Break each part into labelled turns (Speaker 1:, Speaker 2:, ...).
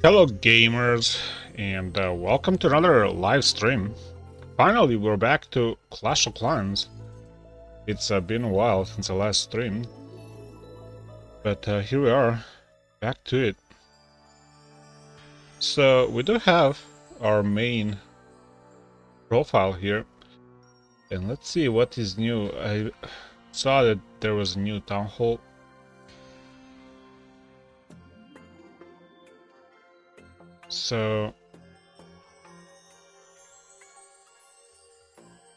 Speaker 1: Hello gamers, and welcome to another live stream. Finally, we're back to Clash of Clans. It's been a while since the last stream, but here we are, back to it. So we do have our main profile here, and let's see what is new. I saw that there was a new town hall. So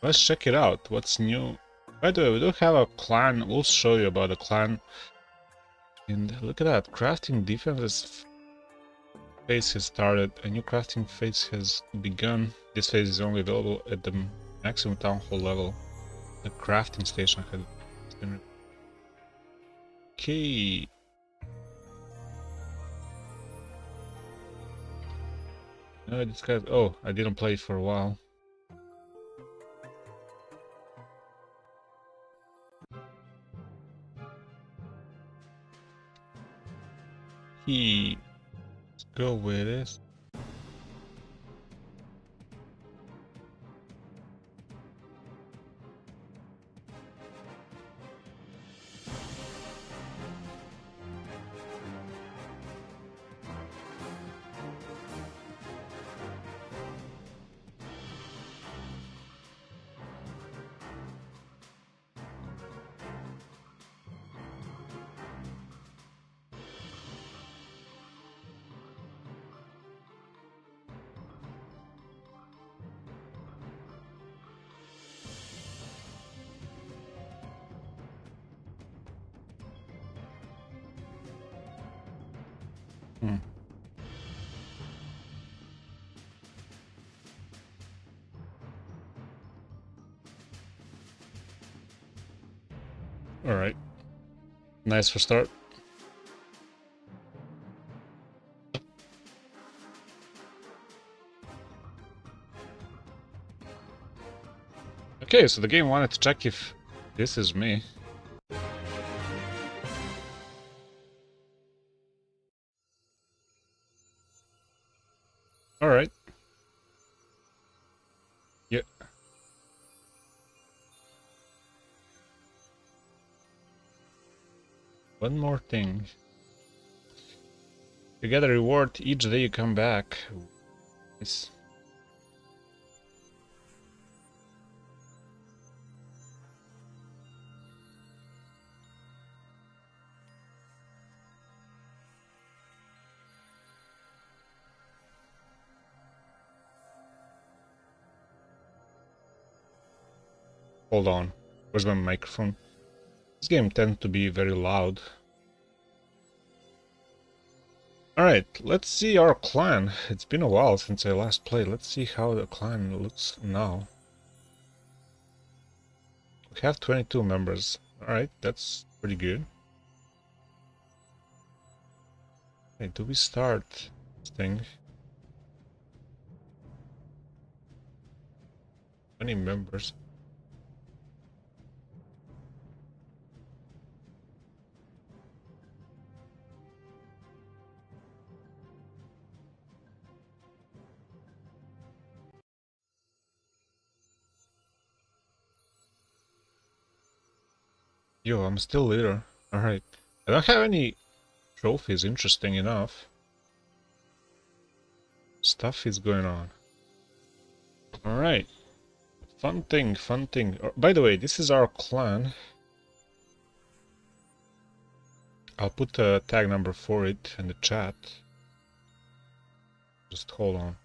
Speaker 1: let's check it out. What's new? By the way, we do have a clan. We'll show you about the clan. And look at that, crafting defense phase has started. A new crafting phase has begun. This phase is only available at the maximum town hall level. The crafting station has been... Okay. No, this guy... Oh, I didn't play it for a while. Let's go with this. Hmm. Alright. Nice for start. Okay, so the game wanted to check if this is me. Alright. Yeah. One more thing. You get a reward each day you come back. Nice. Hold on. Where's my microphone? This game tends to be very loud. Alright, let's see our clan. It's been a while since I last played. Let's see how the clan looks now. We have 22 members. Alright, that's pretty good. Okay, do we start this thing? 20 members. Yo, I'm still leader. Alright. I don't have any trophies interesting enough. Stuff is going on. Alright. Fun thing, fun thing. By the way, this is our clan. I'll put a tag number for it in the chat. Just hold on.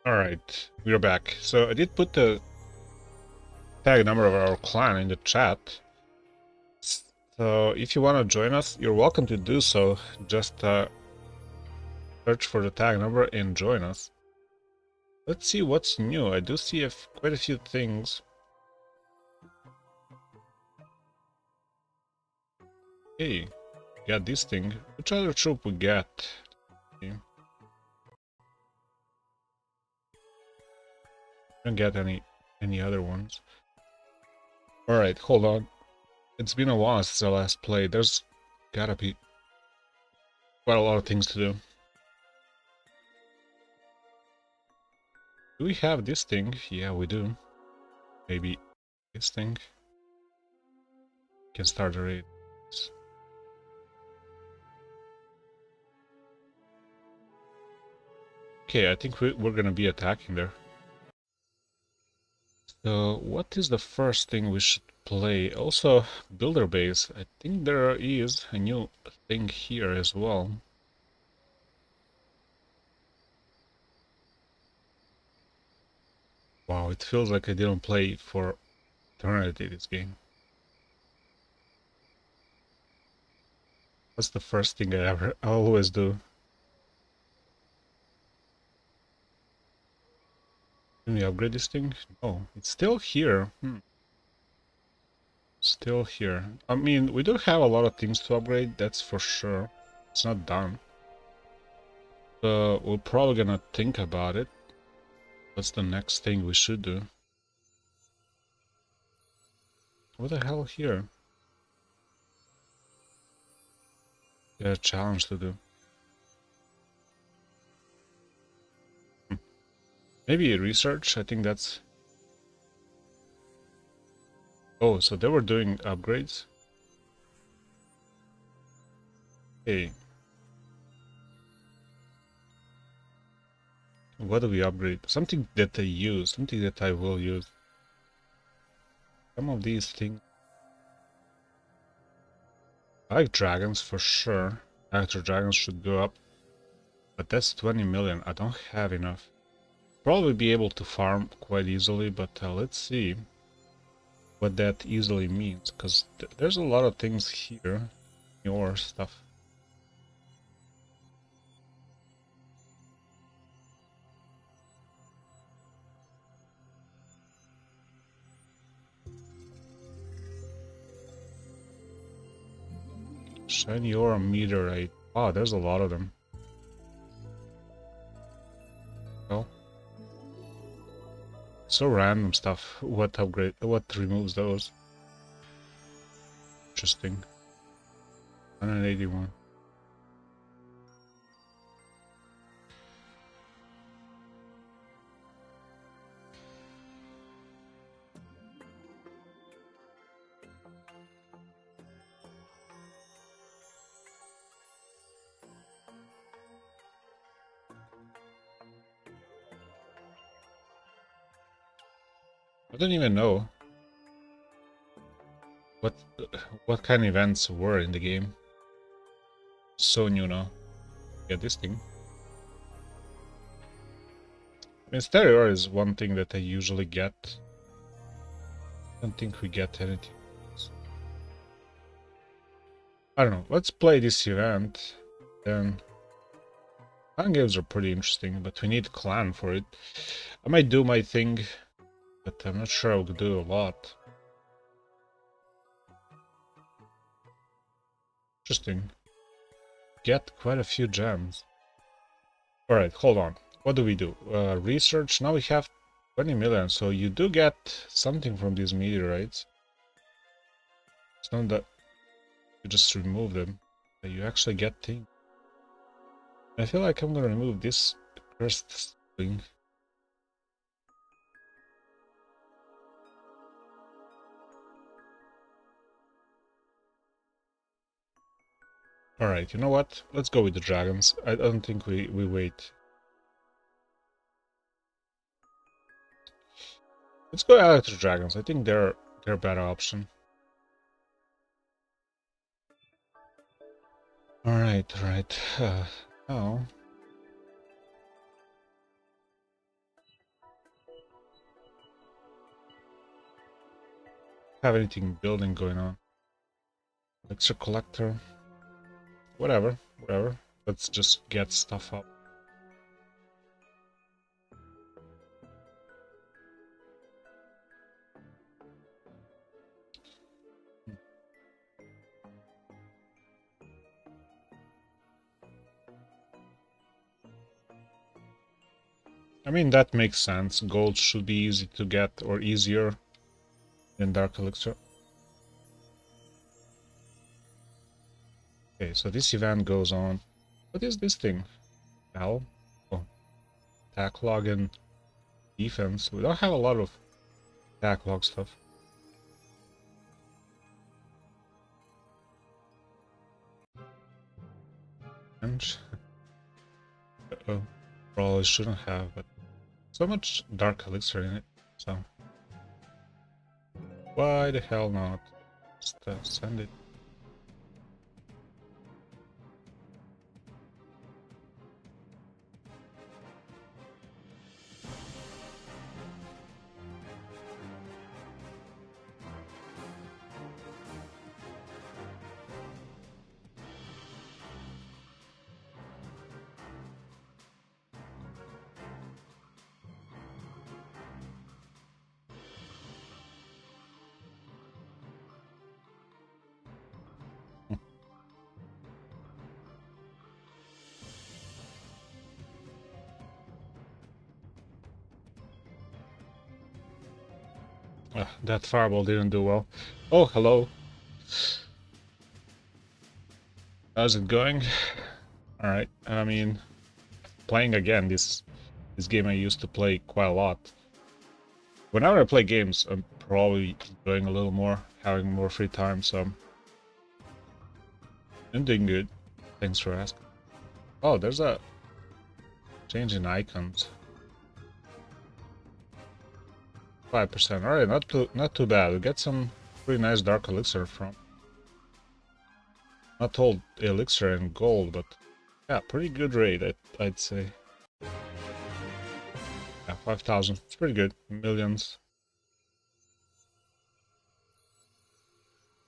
Speaker 1: Alright, we're back. So I did put the tag number of our clan in the chat. So if you want to join us, you're welcome to do so. Just search for the tag number and join us. Let's see what's new. I do see quite a few things. Hey, got this thing. Which other troop we got? Okay. Don't get any other ones. Alright, hold on. It's been a while since I last played. There's gotta be quite a lot of things to do. Do we have this thing? Yeah, we do. Maybe this thing. Can start a raid. Okay, I think we're gonna be attacking there. So, what is the first thing we should play? Also, builder base. I think there is a new thing here as well. Wow, it feels like I didn't play for eternity this game. That's the first thing I always do. Can we upgrade this thing? No, it's still here. Still here. I mean, we do have a lot of things to upgrade, that's for sure. It's not done. So we're probably gonna think about it. What's the next thing we should do? What the hell here? Yeah, a challenge to do. Maybe research, I think that's... Oh, so they were doing upgrades? Hey. What do we upgrade? Something that they use, something that I will use. Some of these things... I like dragons for sure. Actor dragons should go up. But that's 20 million, I don't have enough. Probably be able to farm quite easily, but let's see what that easily means, because there's a lot of things here, your stuff. Shiny ore meteorite. Wow, there's a lot of them. Well, so random stuff. What upgrade? What removes those? Interesting. 181. I don't even know what kind of events were in the game. So new now. Get this thing. I mean, stereo is one thing that I usually get. I don't think we get anything else. I don't know. Let's play this event. Then clan games are pretty interesting, but we need clan for it. I might do my thing, but I'm not sure I'll do a lot. Interesting. Get quite a few gems. Alright, hold on. What do we do? Research. Now we have 20 million, so you do get something from these meteorites. It's not that you just remove them, but you actually get things. I feel like I'm gonna remove this cursed thing. Alright, you know what? Let's go with the dragons. I don't think we wait. Let's go electric dragons. I think they're a better option. Alright. Oh. Have anything building going on. Elixir collector. Whatever, whatever. Let's just get stuff up. I mean, that makes sense. Gold should be easy to get, or easier than Dark Elixir. Okay, so this event goes on. What is this thing? Hell? Oh, attack log and defense. We don't have a lot of attack log stuff. And uh-oh. Probably shouldn't have, but so much Dark Elixir in it, so why the hell not? Just send it. That fireball didn't do well. Oh, hello. How's it going? Alright, I mean, playing again, this game I used to play quite a lot. Whenever I play games, I'm probably enjoying a little more, having more free time, so I'm doing good. Thanks for asking. Oh, there's a change in icons. 5%. Alright, not too bad. We get some pretty nice Dark Elixir from. Not all Elixir and gold, but yeah, pretty good rate, I'd say. Yeah, 5,000. It's pretty good. Millions.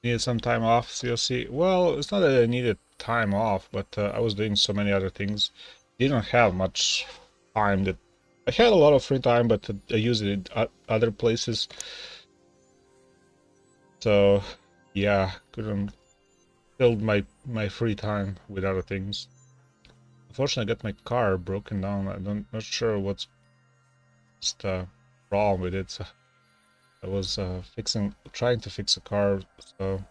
Speaker 1: Needed some time off, COC. Well, it's not that I needed time off, but I was doing so many other things. Didn't have much time. That I had a lot of free time, but I used it at other places. So, yeah, couldn't fill my free time with other things. Unfortunately, I got my car broken down. Not sure what's the problem with it. So I was trying to fix a car, so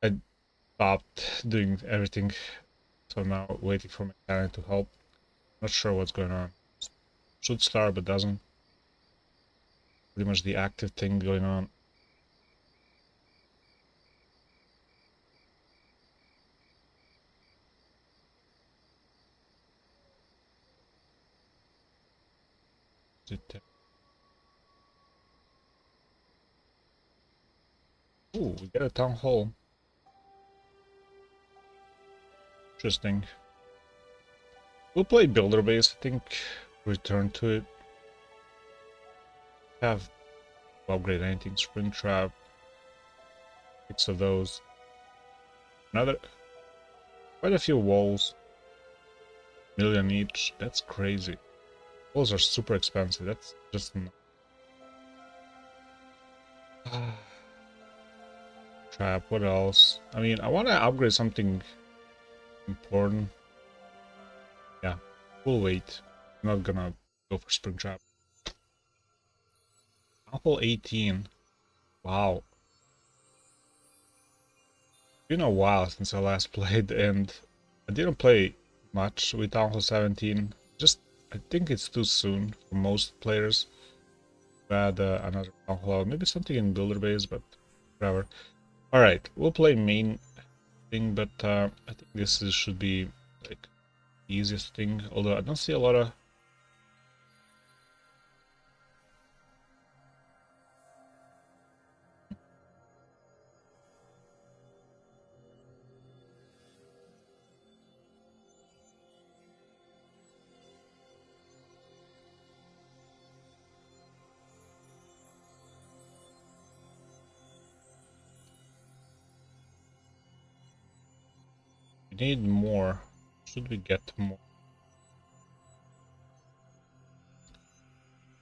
Speaker 1: I stopped doing everything. So now waiting for my mechanic to help. Not sure what's going on. Should start, but doesn't. Pretty much the active thing going on. Ooh, we get a town hall. Interesting. We'll play Builder Base, I think. Return to it. Have upgrade anything. Spring Trap. 6 of those. Another. Quite a few walls. Million each. That's crazy. Walls are super expensive. That's just. Trap. What else? I mean, I want to upgrade something important. Yeah, we'll wait. I'm not gonna go for Spring Trap. Apple 18. Wow. It's been a while since I last played, and I didn't play much with Town Hall 17. Just, I think it's too soon for most players to add another Town Hall. Maybe something in Builder Base, but whatever. Alright, we'll play main thing, but I think should be like the easiest thing. Although I don't see a lot of. We need more. Should we get more?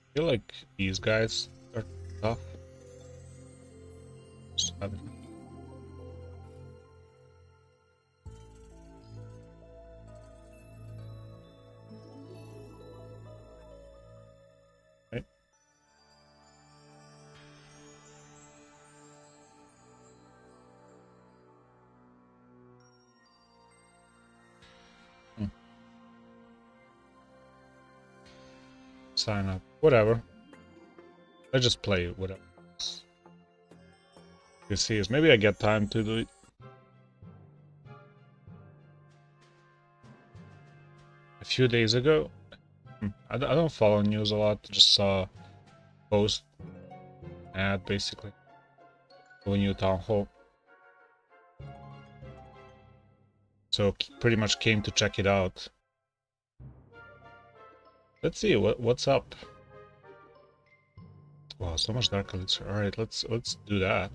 Speaker 1: I feel like these guys are tough. I don't know. Right? Sign up. Whatever. Let's just play whatever. You see, is maybe I get time to do it. A few days ago. I don't follow news a lot. Just saw post ad basically. A new town hall. So pretty much came to check it out. Let's see what's up. Wow, so much dark elixir. All right, let's do that.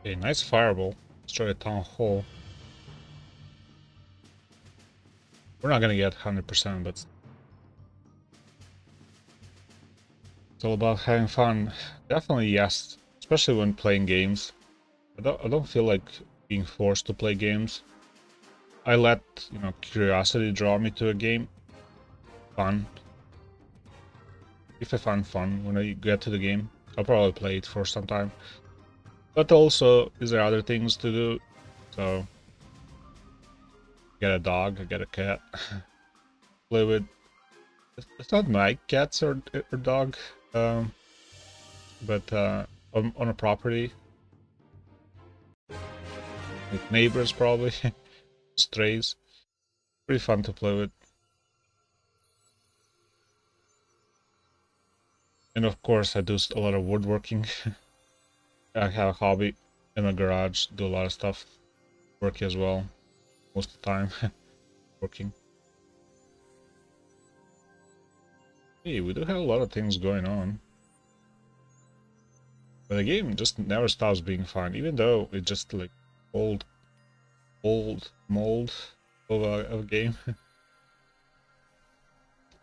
Speaker 1: Okay, nice fireball. Let's try a town hall. We're not gonna get 100%, but it's all about having fun. Definitely yes, especially when playing games. I don't feel like being forced to play games. I let, you know, curiosity draw me to a game. Fun. If I find fun when I get to the game, I'll probably play it for some time. But also, is there other things to do? So, get a dog, I get a cat. Play with. It's not my cats or dog, but on a property with neighbors probably, strays. Pretty fun to play with. And of course, I do a lot of woodworking. I have a hobby in my garage, do a lot of stuff. Work as well, most of the time. Working. Hey, we do have a lot of things going on. But the game just never stops being fun, even though it's just like old mold of a game.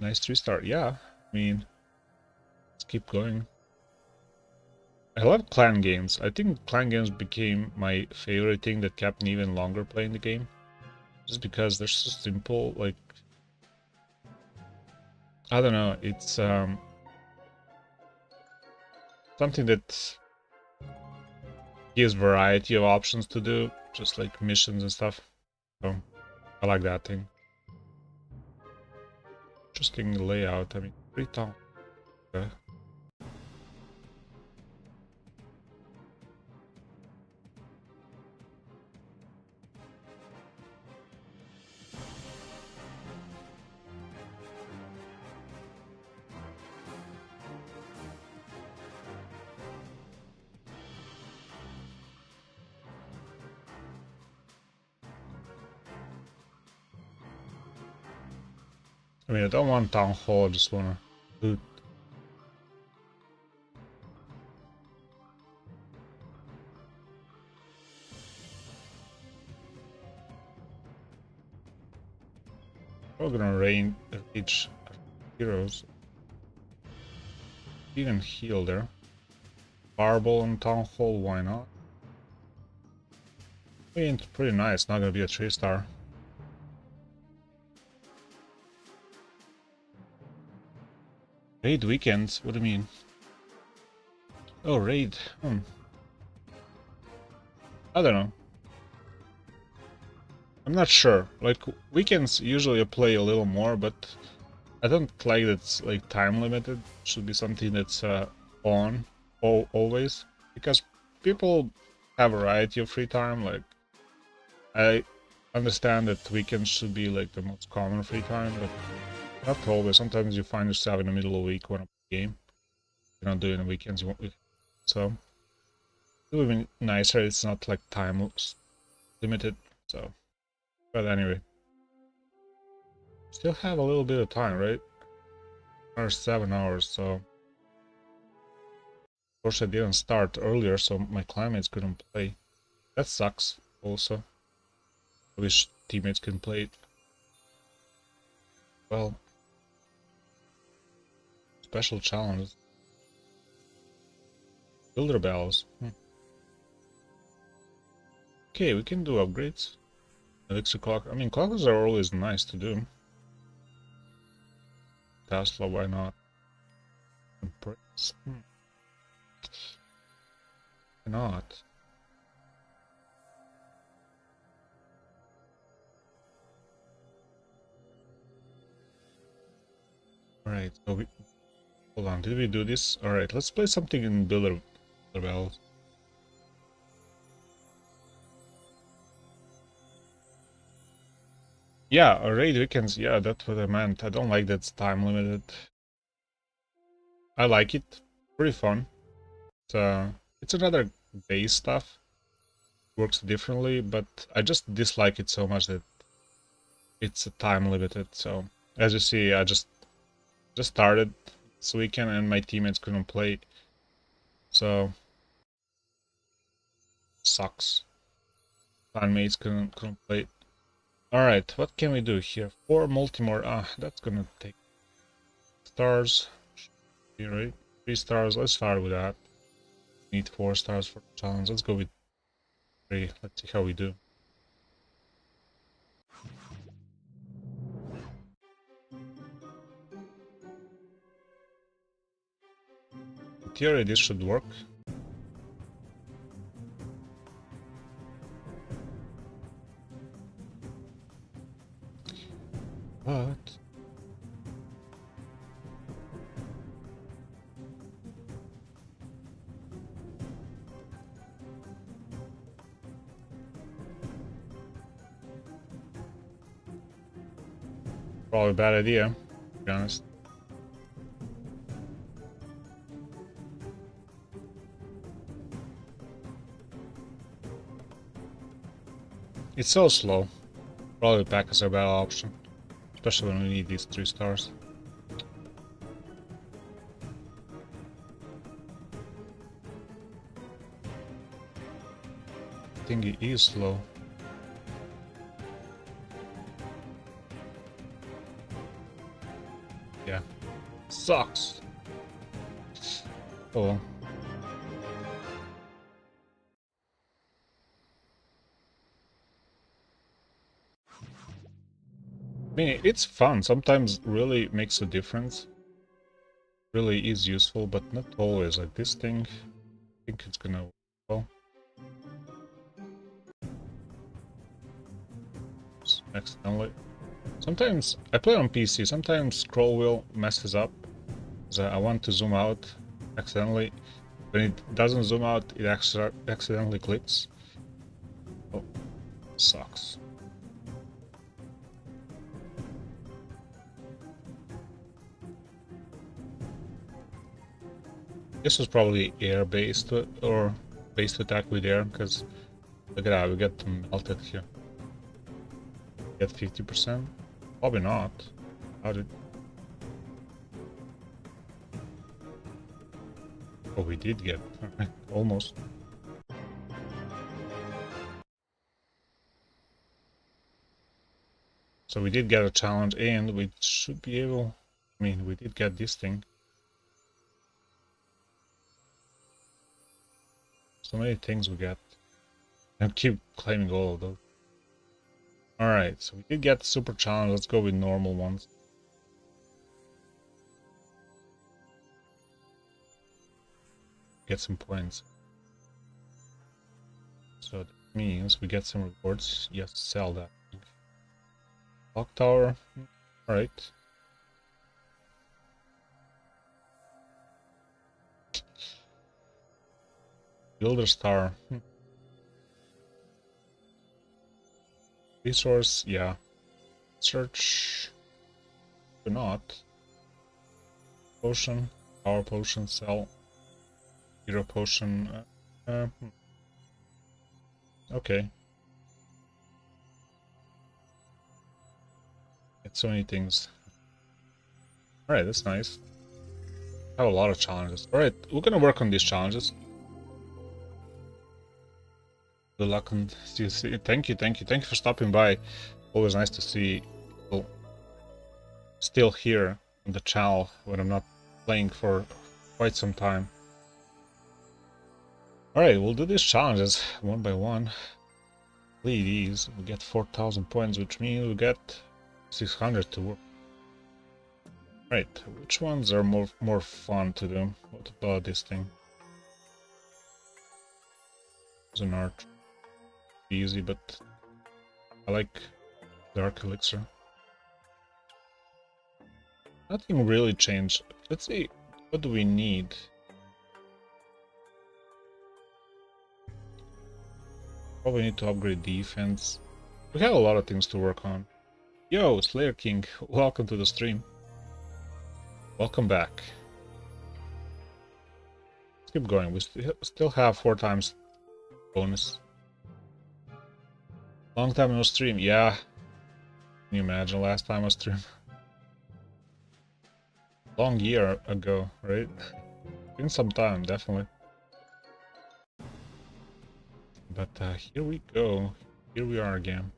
Speaker 1: Nice 3-star, yeah. I mean, let's keep going. I love clan games. I think clan games became my favorite thing that kept me even longer playing the game. Just because they're so simple, like... I don't know, it's something that gives variety of options to do, just like missions and stuff. So, I like that thing. Interesting layout, I mean, pretty town. Okay. I mean, I don't want town hall, I just wanna loot. We're gonna rage heroes. Even heal there. Fireball and town hall, why not? I mean, it's pretty nice, not gonna be a 3-star. Raid weekends? What do you mean? Oh, raid. I don't know. I'm not sure. Like weekends usually I play a little more, but I don't like that's like time limited. Should be something that's on always, because people have a variety of free time. Like I understand that weekends should be like the most common free time, but not always. Sometimes you find yourself in the middle of the week when a game you're not doing the weekends. So it would be nicer. It's not like time limited. So, but anyway, still have a little bit of time, right? Or 7 hours. So, of course, I didn't start earlier, so my climates couldn't play. That sucks. Also, I wish teammates can play it. Well, special challenge. Builder bells. Okay, we can do upgrades. Elixir clock. I mean, clockers are always nice to do. Tesla, why not? Empress. Why not? Alright, so we... Hold on, did we do this? Alright, let's play something in Builder bells. Yeah, raid weekends, yeah, that's what I meant. I don't like that it's time limited. I like it. Pretty fun. It's another base stuff. Works differently, but I just dislike it so much that it's time limited. So as you see, I just started this weekend and my teammates couldn't play. So sucks. Clanmates couldn't play. Alright, what can we do here? 4 multimore. That's gonna take stars. Right? 3 stars. Let's start with that. Need 4 stars for the challenge. Let's go with 3. Let's see how we do. In theory, this should work. But probably a bad idea, to be honest. It's so slow. Probably pack is a better option, especially when we need these 3 stars. I think it is slow. Yeah. Sucks. Oh well. I mean, it's fun. Sometimes really makes a difference. Really is useful, but not always. Like this thing, I think it's gonna work well. Accidentally. Sometimes I play on PC. Sometimes scroll wheel messes up. So I want to zoom out accidentally. When it doesn't zoom out, it accidentally clicks. Oh, sucks. This was probably air-based or based attack with air, because look at that, we get melted here. Get 50%? Probably not. How did... Oh, we did get almost. So we did get a challenge, and we should be able... I mean, we did get this thing. So many things we get. And keep claiming all of those. Alright, so we did get super challenge. Let's go with normal ones. Get some points. So that means we get some rewards. Yes, sell that. Clock tower. Alright. Builder's tower. Resource, yeah. Search. Do not. Potion. Power potion, sell. Hero potion. Okay. It's so many things. Alright, that's nice. I have a lot of challenges. Alright, we're gonna work on these challenges. Good luck and see you soon. Thank you for stopping by. Always nice to see people still here on the channel when I'm not playing for quite some time. Alright, we'll do these challenges one by one. Play these. We get 4,000 points, which means we get 600 to work. Right, which ones are more fun to do? What about this thing? It's an art. Easy, but I like Dark Elixir. Nothing really changed. Let's see, what do we need? Probably need to upgrade defense. We have a lot of things to work on. Yo, Slayer King, welcome to the stream. Welcome back. Let's keep going. We still have 4 times bonus. Long time no stream. Yeah. Can you imagine last time I streamed? Long year ago, right? Been some time, definitely. But here we go. Here we are again.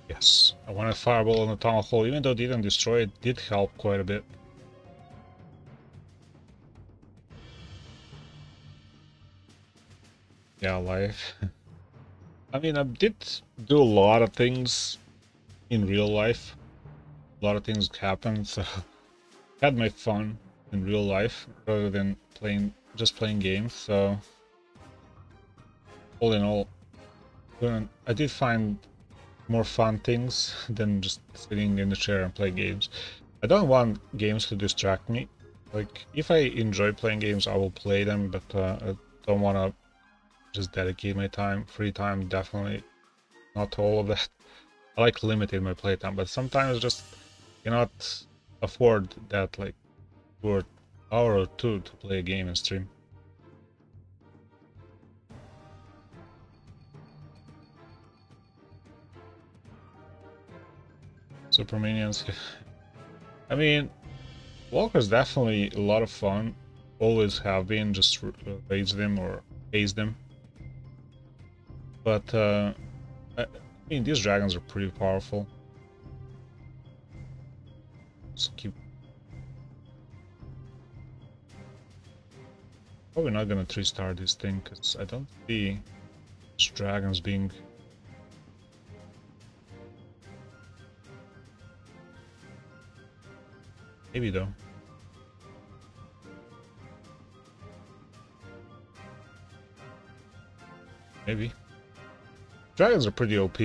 Speaker 1: Yes, I wanted Fireball on the Town Hall, even though it didn't destroy it, did help quite a bit. Yeah, life. I mean, I did do a lot of things in real life. A lot of things happened, so had my fun in real life rather than just playing games. So all in all, I did find more fun things than just sitting in the chair and play games. I don't want games to distract me. Like, if I enjoy playing games, I will play them, but I don't want to just dedicate my time. Free time, definitely not to all of that. I like limiting my playtime, but sometimes just cannot afford that, like, for an hour or two to play a game and stream. Super Minions. I mean, Walker's definitely a lot of fun. Always have been, just raise them or haze them. But, I mean, these dragons are pretty powerful. Just keep... Probably not gonna 3-star this thing, because I don't see these dragons being... Maybe though. Maybe. Dragons are pretty OP,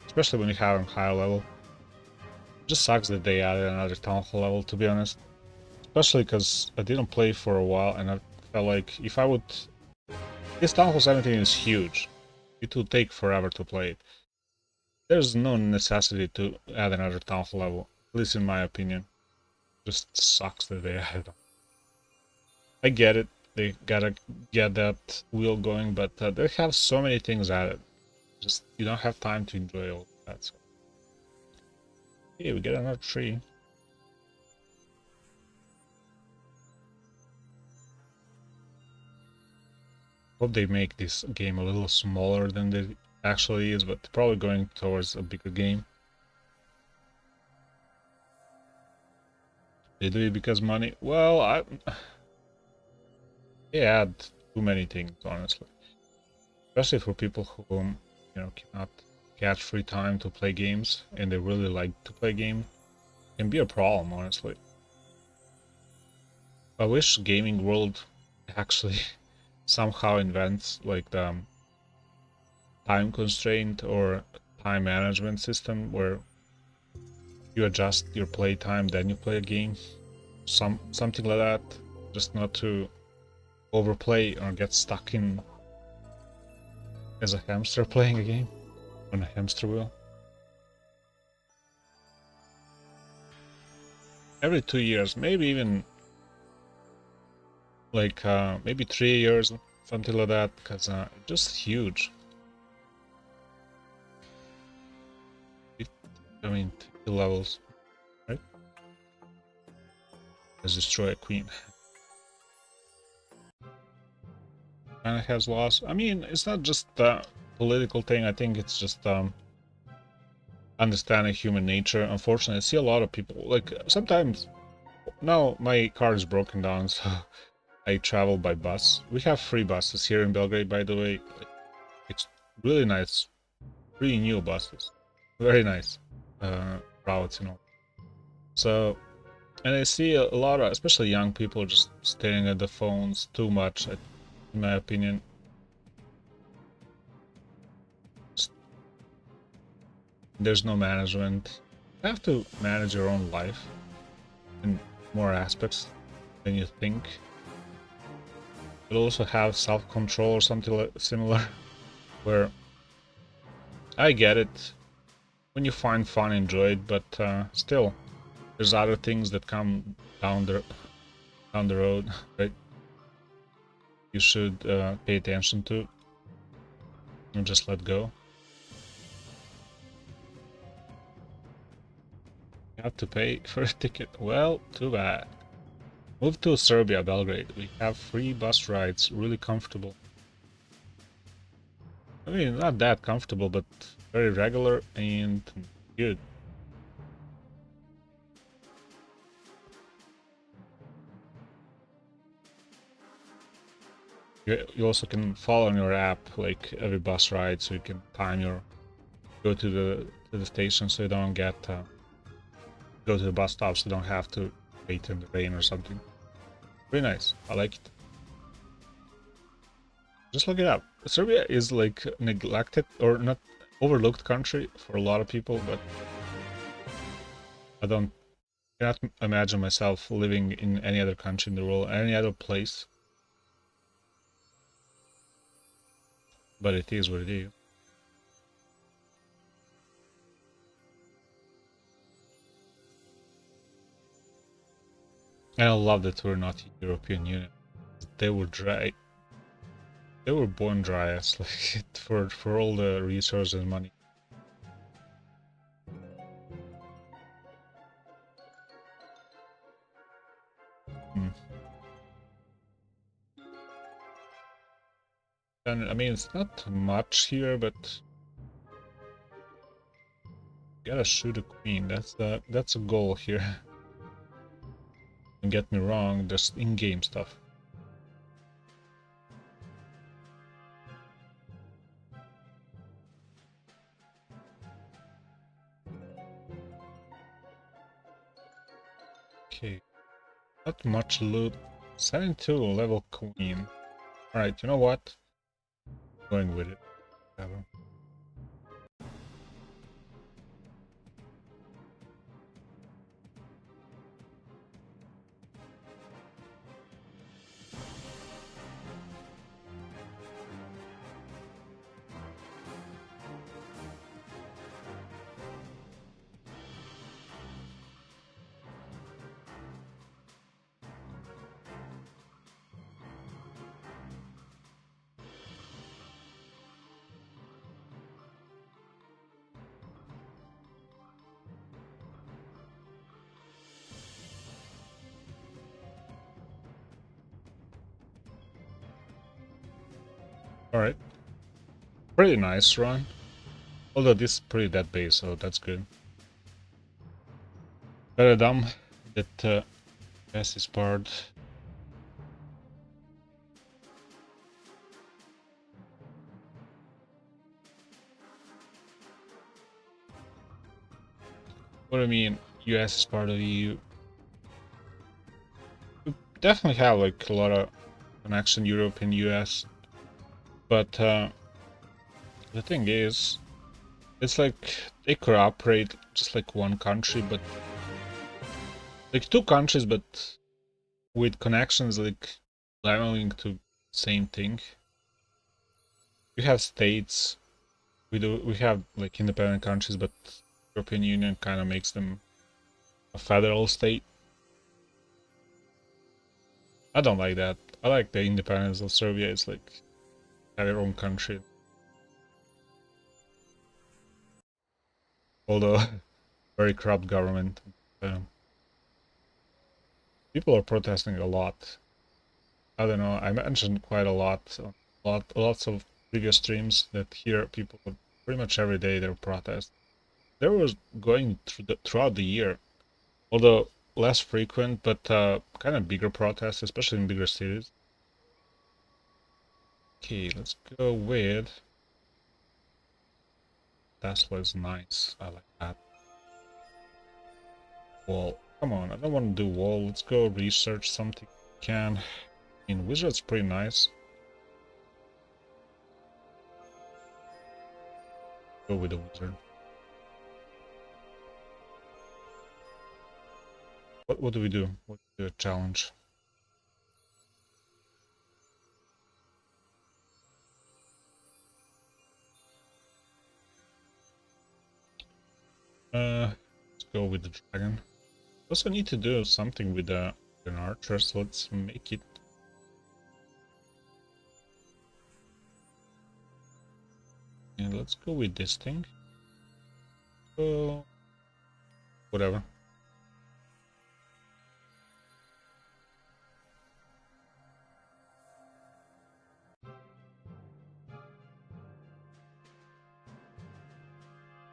Speaker 1: especially when you have them higher level. It just sucks that they added another Town Hall level, to be honest. Especially because I didn't play for a while, and I felt like if I would... This Town Hall 17 is huge. It would take forever to play it. There's no necessity to add another Town Hall level, at least in my opinion. Just sucks that they added them. I get it, they gotta get that wheel going, but they have so many things added. Just, you don't have time to enjoy all that. So. Hey, we get another tree. Hope they make this game a little smaller than they actually is, but probably going towards a bigger game. They do it because money. Well, they add too many things, honestly. Especially for people who, cannot catch free time to play games and they really like to play games. Can be a problem, honestly. I wish gaming world actually somehow invents like the time constraint or time management system where you adjust your play time, then you play a game. Something like that, just not to overplay or get stuck in as a hamster playing a game on a hamster wheel. Every 2 years, maybe even like maybe 3 years, something like that, because it's just huge. I mean, 2 levels, right? Let's destroy a queen. China has lost. I mean, it's not just a political thing. I think it's just understanding human nature. Unfortunately, I see a lot of people like sometimes. Now my car is broken down, so I travel by bus. We have free buses here in Belgrade, by the way. It's really nice, really new buses, very nice routes, So, and I see a lot of, especially young people, just staring at the phones too much, in my opinion. There's no management. You have to manage your own life in more aspects than you think. But also have self-control or something similar, where I get it. When you find fun, enjoy it, but still, there's other things that come down the road, right? You should pay attention to and just let go. You have to pay for a ticket. Well, too bad. Move to Serbia, Belgrade. We have free bus rides, really comfortable. I mean, not that comfortable, but very regular and good. You also can follow on your app like every bus ride, so you can time your go to the station, so you don't get go to the bus stop, so you don't have to wait in the rain or something. Very nice. I like it. Just look it up. Serbia is like neglected or not overlooked country for a lot of people, but I cannot imagine myself living in any other country in the world, any other place. But it is what it is. And I love that we're not in European Union. They were dry. They were born dry as like for all the resources and money. And I mean, it's not much here, but you gotta shoot a queen. That's a goal here. Don't get me wrong, there's in-game stuff. Okay, not much loot. 72 level queen. Alright, you know what? Going with it. Whatever. Alright. Pretty nice run. Although this is pretty dead base, so that's good. Very dumb that S is barred. What do I mean? US is part of EU. We definitely have like a lot of connection Europe and US, but the thing is, it's like they cooperate just like one country, but like two countries, but with connections like leveling to same thing. We have states. We have like independent countries, but European Union kind of makes them a federal state. I don't like that. I like the independence of Serbia. It's like have your own country. Although very corrupt government. People are protesting a lot. I don't know. I mentioned quite a lot, lots of previous streams that here people pretty much every day they're protest. There was going throughout the year, although less frequent, but kind of bigger protests, especially in bigger cities. Okay, let's go with Tesla is nice. I like that. Wall. Come on, I don't want to do wall. Let's go research something we can. I mean, wizard's pretty nice. Go with the wizard. What do we do? What's the challenge? Let's go with the dragon. Also need to do something with an archer, so let's make it. And let's go with this thing. So whatever.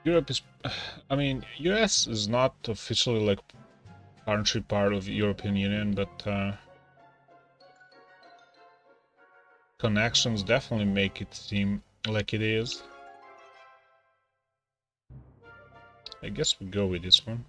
Speaker 1: Europe is, I mean, US is not officially like country part of European Union, but connections definitely make it seem like it is. I guess we go with this one.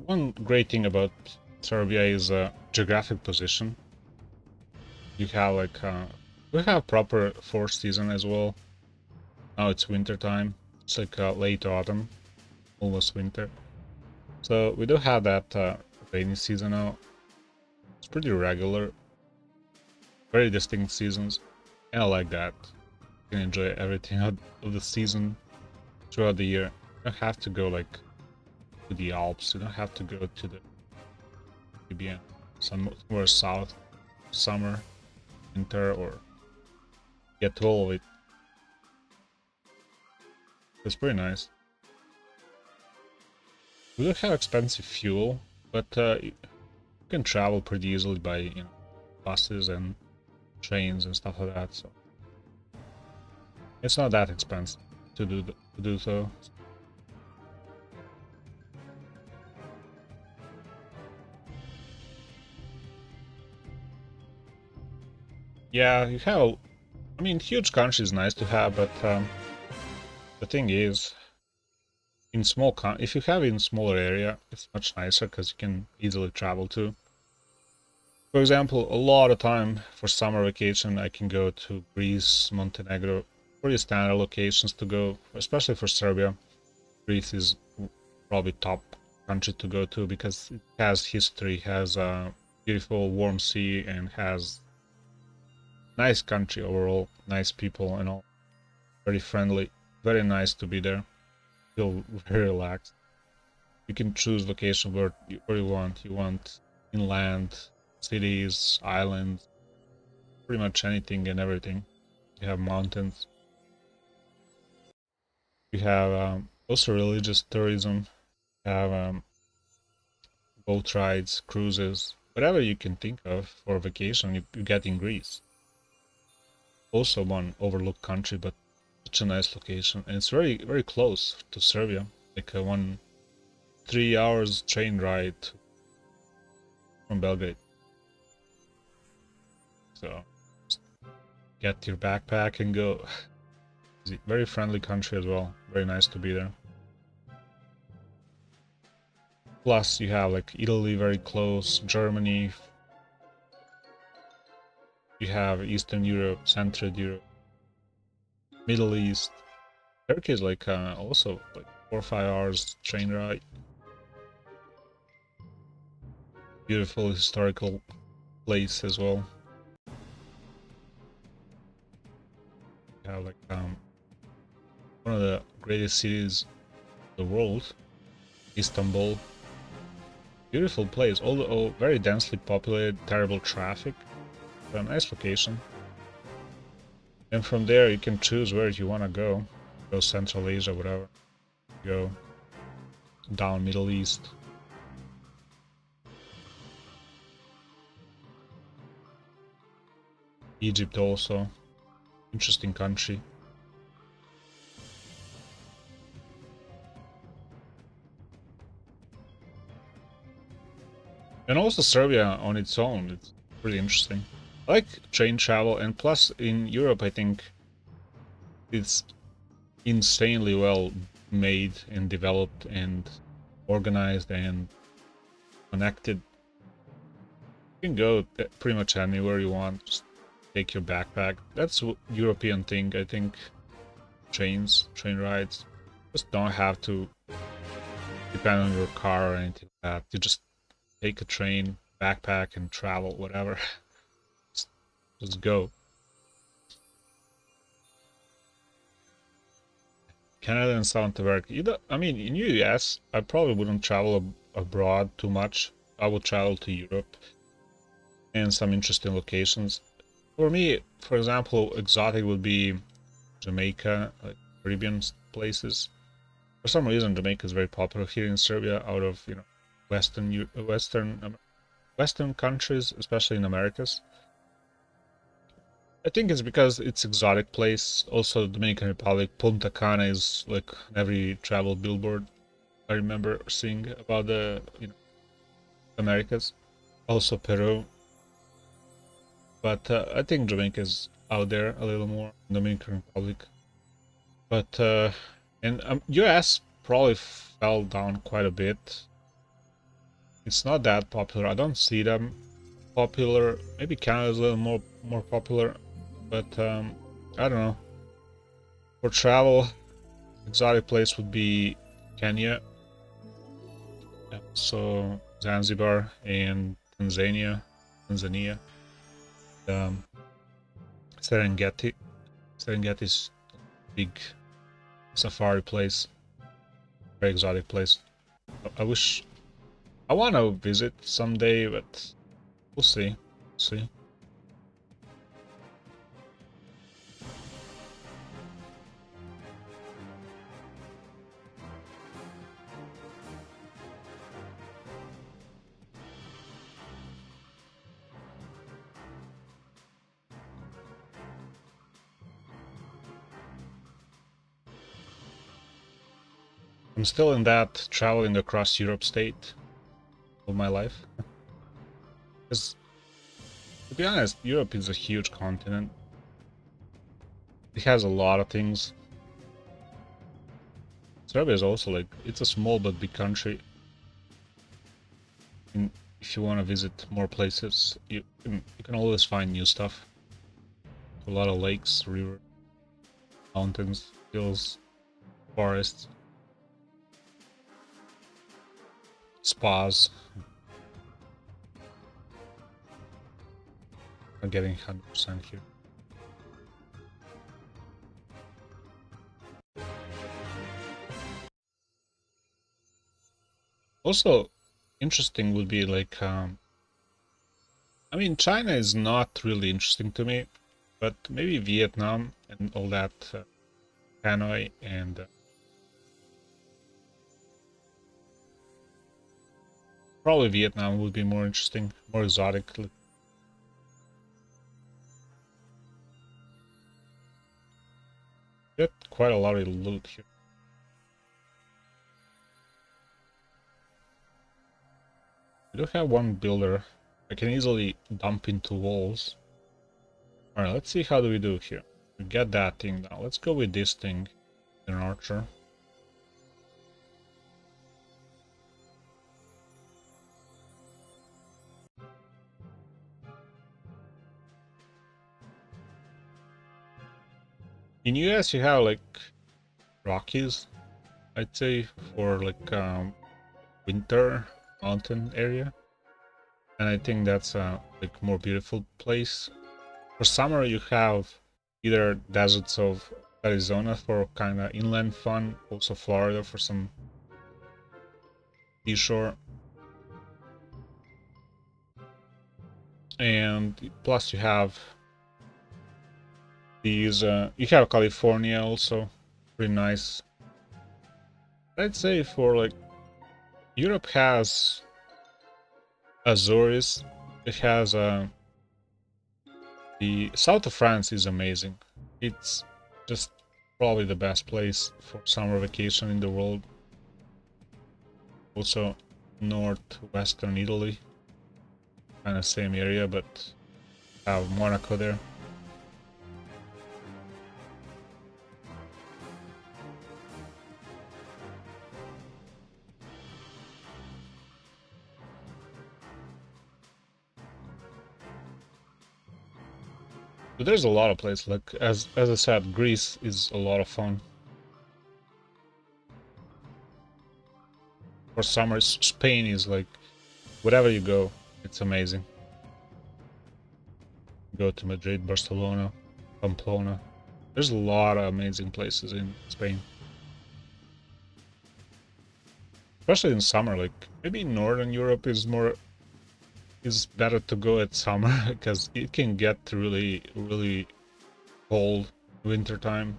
Speaker 1: One great thing about Serbia is geographic position. You have like, we have proper forest season as well. Now it's winter time. It's like late autumn, almost winter. So we do have that rainy season now. It's pretty regular, very distinct seasons, and I like that. You can enjoy everything of the season throughout the year. You don't have to go like to the Alps. You don't have to go to the Caribbean, somewhere south, summer, winter, or get to all of it. It's pretty nice. We don't have expensive fuel, but you can travel pretty easily by buses and trains and stuff like that. So it's not that expensive to do so. Yeah, you have. I mean, huge country is nice to have, but the thing is, in if you have it in smaller area, it's much nicer because you can easily travel to. For example, a lot of time for summer vacation, I can go to Greece, Montenegro, pretty standard locations to go, especially for Serbia. Greece is probably top country to go to because it has history, has a beautiful warm sea, and has nice country overall, nice people and all. Very friendly, very nice to be there. Feel very relaxed. You can choose location where you want. You want inland, cities, islands, pretty much anything and everything. You have mountains. You have also religious tourism. You have boat rides, cruises, whatever you can think of for a vacation. You get in Greece. Also one overlooked country, but such a nice location, and it's very very close to Serbia. Like a 3 hours train ride from Belgrade. So just get your backpack and go. Very friendly country as well. Very nice to be there. Plus you have like Italy very close, Germany. You have Eastern Europe, Central Europe, Middle East. Turkey is like also like 4 or 5 hours train ride. Beautiful historical place as well. You have like one of the greatest cities in the world, Istanbul. Beautiful place, although very densely populated, terrible traffic, but a nice location. And from there you can choose where you want to go. Go Central Asia, whatever. Go down Middle East. Egypt also. Interesting country. And also Serbia on its own, it's pretty interesting. I like train travel, and plus in Europe I think it's insanely well made and developed and organized and connected. You can go pretty much anywhere you want, just take your backpack. That's a European thing, I think. Train rides, just don't have to depend on your car or anything like that. You just take a train, backpack, and travel, whatever. just go. Canada and South America. I mean, in US, I probably wouldn't travel abroad too much. I would travel to Europe and some interesting locations. For me, for example, exotic would be Jamaica, like Caribbean places. For some reason, Jamaica is very popular here in Serbia. Out of Western countries, especially in Americas. I think it's because it's exotic place. Also, Dominican Republic, Punta Cana is like every travel billboard. I remember seeing about the Americas. Also Peru. But I think Jamaica is out there a little more. Dominican Republic. But and US probably fell down quite a bit. It's not that popular. I don't see them popular. Maybe Canada is a little more popular. But I don't know. For travel, exotic place would be Kenya, so Zanzibar and Tanzania, um, Serengeti. Serengeti is a big safari place, very exotic place. I want to visit someday, but we'll see. I'm still in that traveling across Europe state of my life. Because, to be honest, Europe is a huge continent. It has a lot of things. Serbia is also like, it's a small but big country. And if you want to visit more places, you can always find new stuff. A lot of lakes, rivers, mountains, hills, forests. spas. I'm getting 100% here. Also, interesting would be like, I mean, China is not really interesting to me, but maybe Vietnam and all that, Hanoi and probably Vietnam would be more interesting, more exotic. Get quite a lot of loot here. We do have one builder. I can easily dump into walls. Alright, let's see how do we do here. We get that thing now. Let's go with this thing, an archer. In US you have like Rockies, I'd say, for like winter mountain area. And I think that's a like more beautiful place. For summer you have either deserts of Arizona for kind of inland fun, also Florida for some seashore. And plus you have these, you have California also, pretty nice. I'd say for like, Europe has Azores, it has the south of France is amazing. It's just probably the best place for summer vacation in the world. Also northwestern Italy, kind of same area, but have Monaco there. But there's a lot of places, like as I said, Greece is a lot of fun. For summer, Spain is like, wherever you go, it's amazing. Go to Madrid, Barcelona, Pamplona. There's a lot of amazing places in Spain. Especially in summer, like maybe Northern Europe is better to go at summer because it can get really, really cold winter time.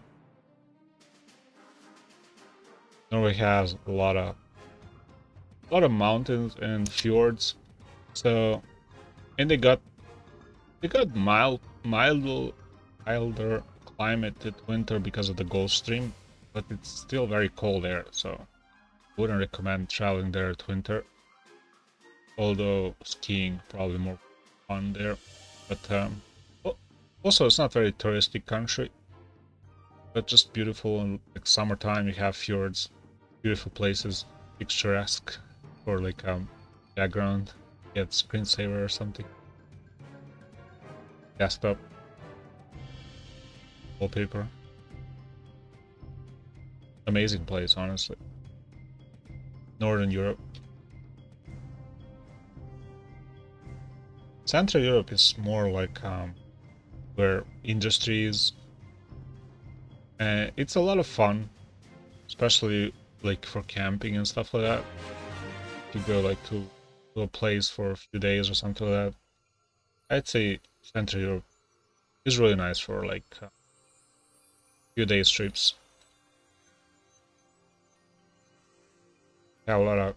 Speaker 1: Norway has a lot of mountains and fjords, so and they got milder climate at winter because of the Gulf Stream, but it's still very cold there, so I wouldn't recommend traveling there at winter. Although skiing probably more fun there, but also it's not very touristy country, but just beautiful. And like summertime, you have fjords, beautiful places, picturesque for like background. Get screensaver or something. Desktop wallpaper. Amazing place, honestly. Northern Europe. Central Europe is more like where industries. It's a lot of fun, especially like for camping and stuff like that. If you go like to a place for a few days or something like that, I'd say Central Europe is really nice for like few days trips. Have a lot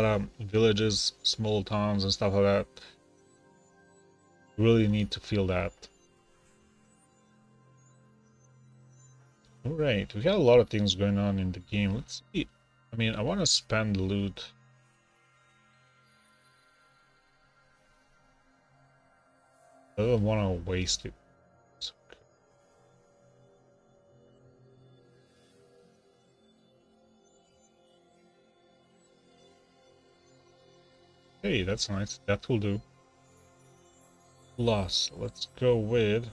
Speaker 1: of villages, small towns and stuff like that. Really need to feel that. Alright, we got a lot of things going on in the game. Let's see. I mean, I want to spend loot. I don't want to waste it. Hey, that's nice. That will do. Plus, let's go with...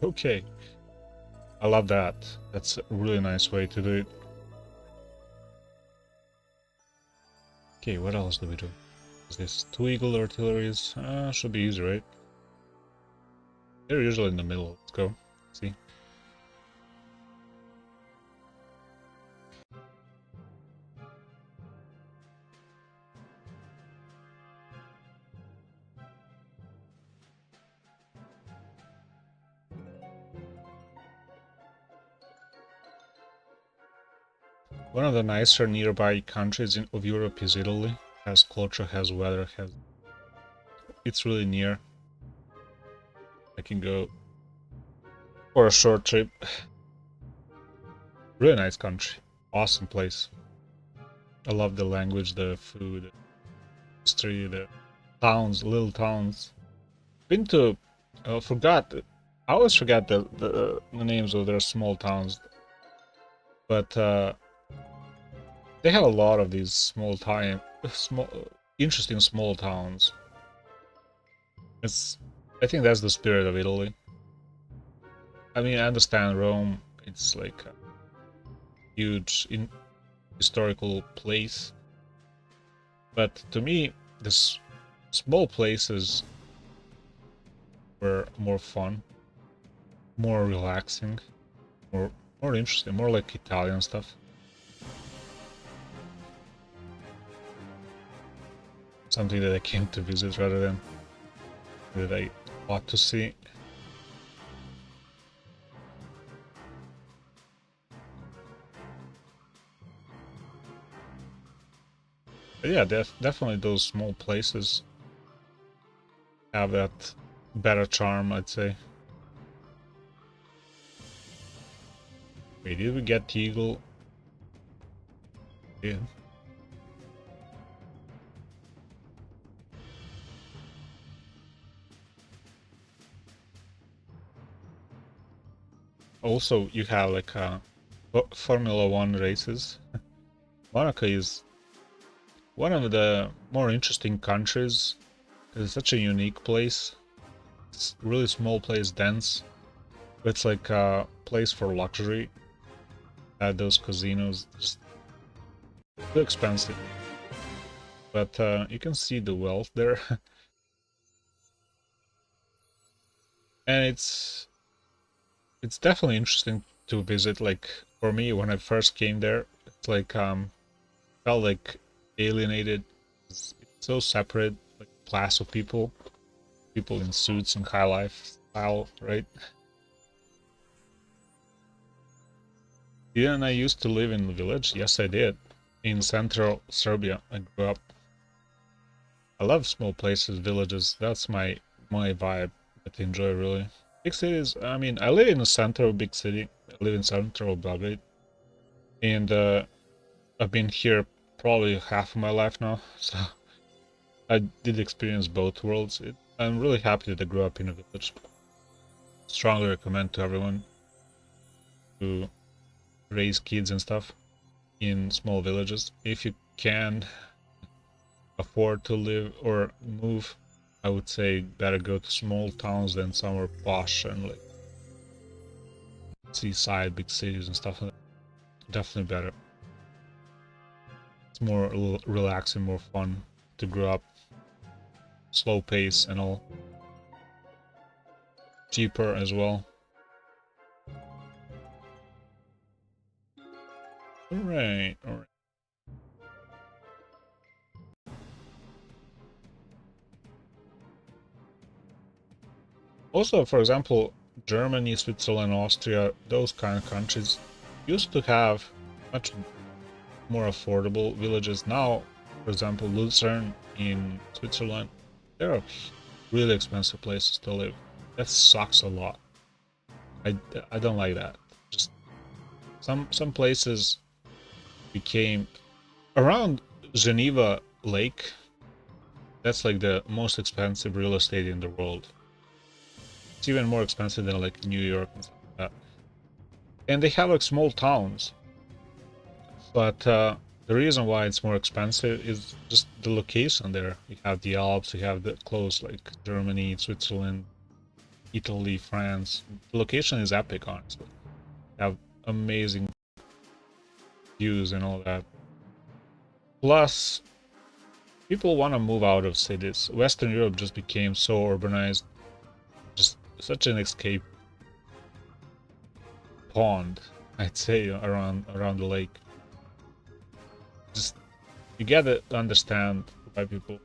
Speaker 1: Okay, I love that. That's a really nice way to do it. Okay, what else do we do? Is this 2 Eagle artilleries? Should be easy, right? They're usually in the middle. Let's go. See. One of the nicer nearby countries of Europe is Italy. Has culture, has weather, has... It's really near. I can go for a short trip. Really nice country. Awesome place. I love the language, the food, the history, the towns, little towns. Been to... forgot... I always forget the names of their small towns. But they have a lot of these small, interesting small towns. I think that's the spirit of Italy. I mean, I understand Rome. It's like a huge historical place, but to me, this small places were more fun, more relaxing, more interesting, more like Italian stuff. Something that I came to visit rather than that I ought to see. But yeah, definitely those small places have that better charm, I'd say. Wait, did we get the Eagle? Yeah. Also, you have like Formula 1 races. Monaco is one of the more interesting countries. It's such a unique place. It's a really small place, dense. But it's like a place for luxury. Those casinos, just too expensive. But you can see the wealth there. And it's definitely interesting to visit. Like for me, when I first came there, it's like felt like alienated. It's so separate, like class of people in suits and high lifestyle, right? Didn't I used to live in the village? Yes, I did. In central Serbia, I grew up. I love small places, villages. That's my vibe that I enjoy really. Big cities, I mean, I live in the center of a big city. I live in central Belgrade. And I've been here probably half of my life now. So I did experience both worlds. I'm really happy that I grew up in a village. Strongly recommend to everyone to raise kids and stuff in small villages. If you can afford to live or move, I would say better go to small towns than somewhere posh and like seaside, big cities and stuff like that. Definitely better. It's more relaxing, more fun to grow up. Slow pace and all. Cheaper as well. Alright, alright. Also, for example, Germany, Switzerland, Austria, those kind of countries used to have much more affordable villages. Now, for example, Lucerne in Switzerland, there are really expensive places to live. That sucks a lot. I don't like that. Just some places became around Geneva Lake. That's like the most expensive real estate in the world. It's even more expensive than like New York and stuff like that. And they have like small towns. But the reason why it's more expensive is just the location there. You have the Alps, you have the close like Germany, Switzerland, Italy, France. The location is epic, honestly. They have amazing views and all that. Plus, people want to move out of cities. Western Europe just became so urbanized, just such an escape pond, I'd say, around the lake. Just you gotta understand why people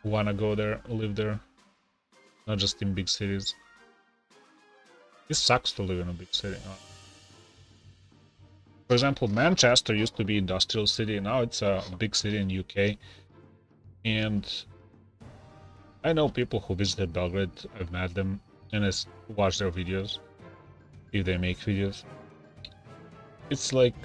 Speaker 1: want to go there, live there, not just in big cities. It sucks to live in a big city. For example, Manchester used to be industrial city. Now it's a big city in UK. And I know people who visited Belgrade. I've met them and I watched their videos, if they make videos. It's like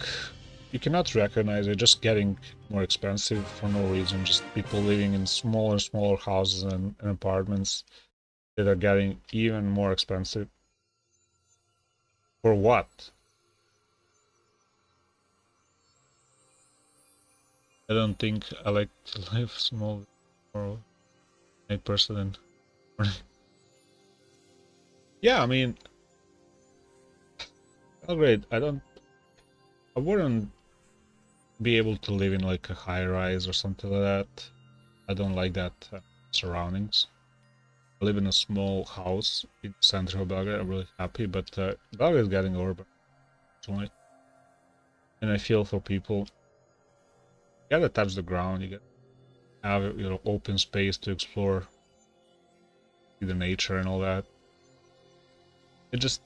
Speaker 1: you cannot recognize it, just getting more expensive for no reason. Just people living in smaller and smaller houses and apartments that are getting even more expensive. For what? I don't think I like to live small or my person. Yeah, I mean, Belgrade, I wouldn't be able to live in like a high rise or something like that. I don't like that surroundings. I live in a small house in the center of Belgrade. I'm really happy, but Belgrade is getting urban, actually. And I feel for people. You gotta touch the ground. You gotta have open space to explore, see the nature and all that. It just,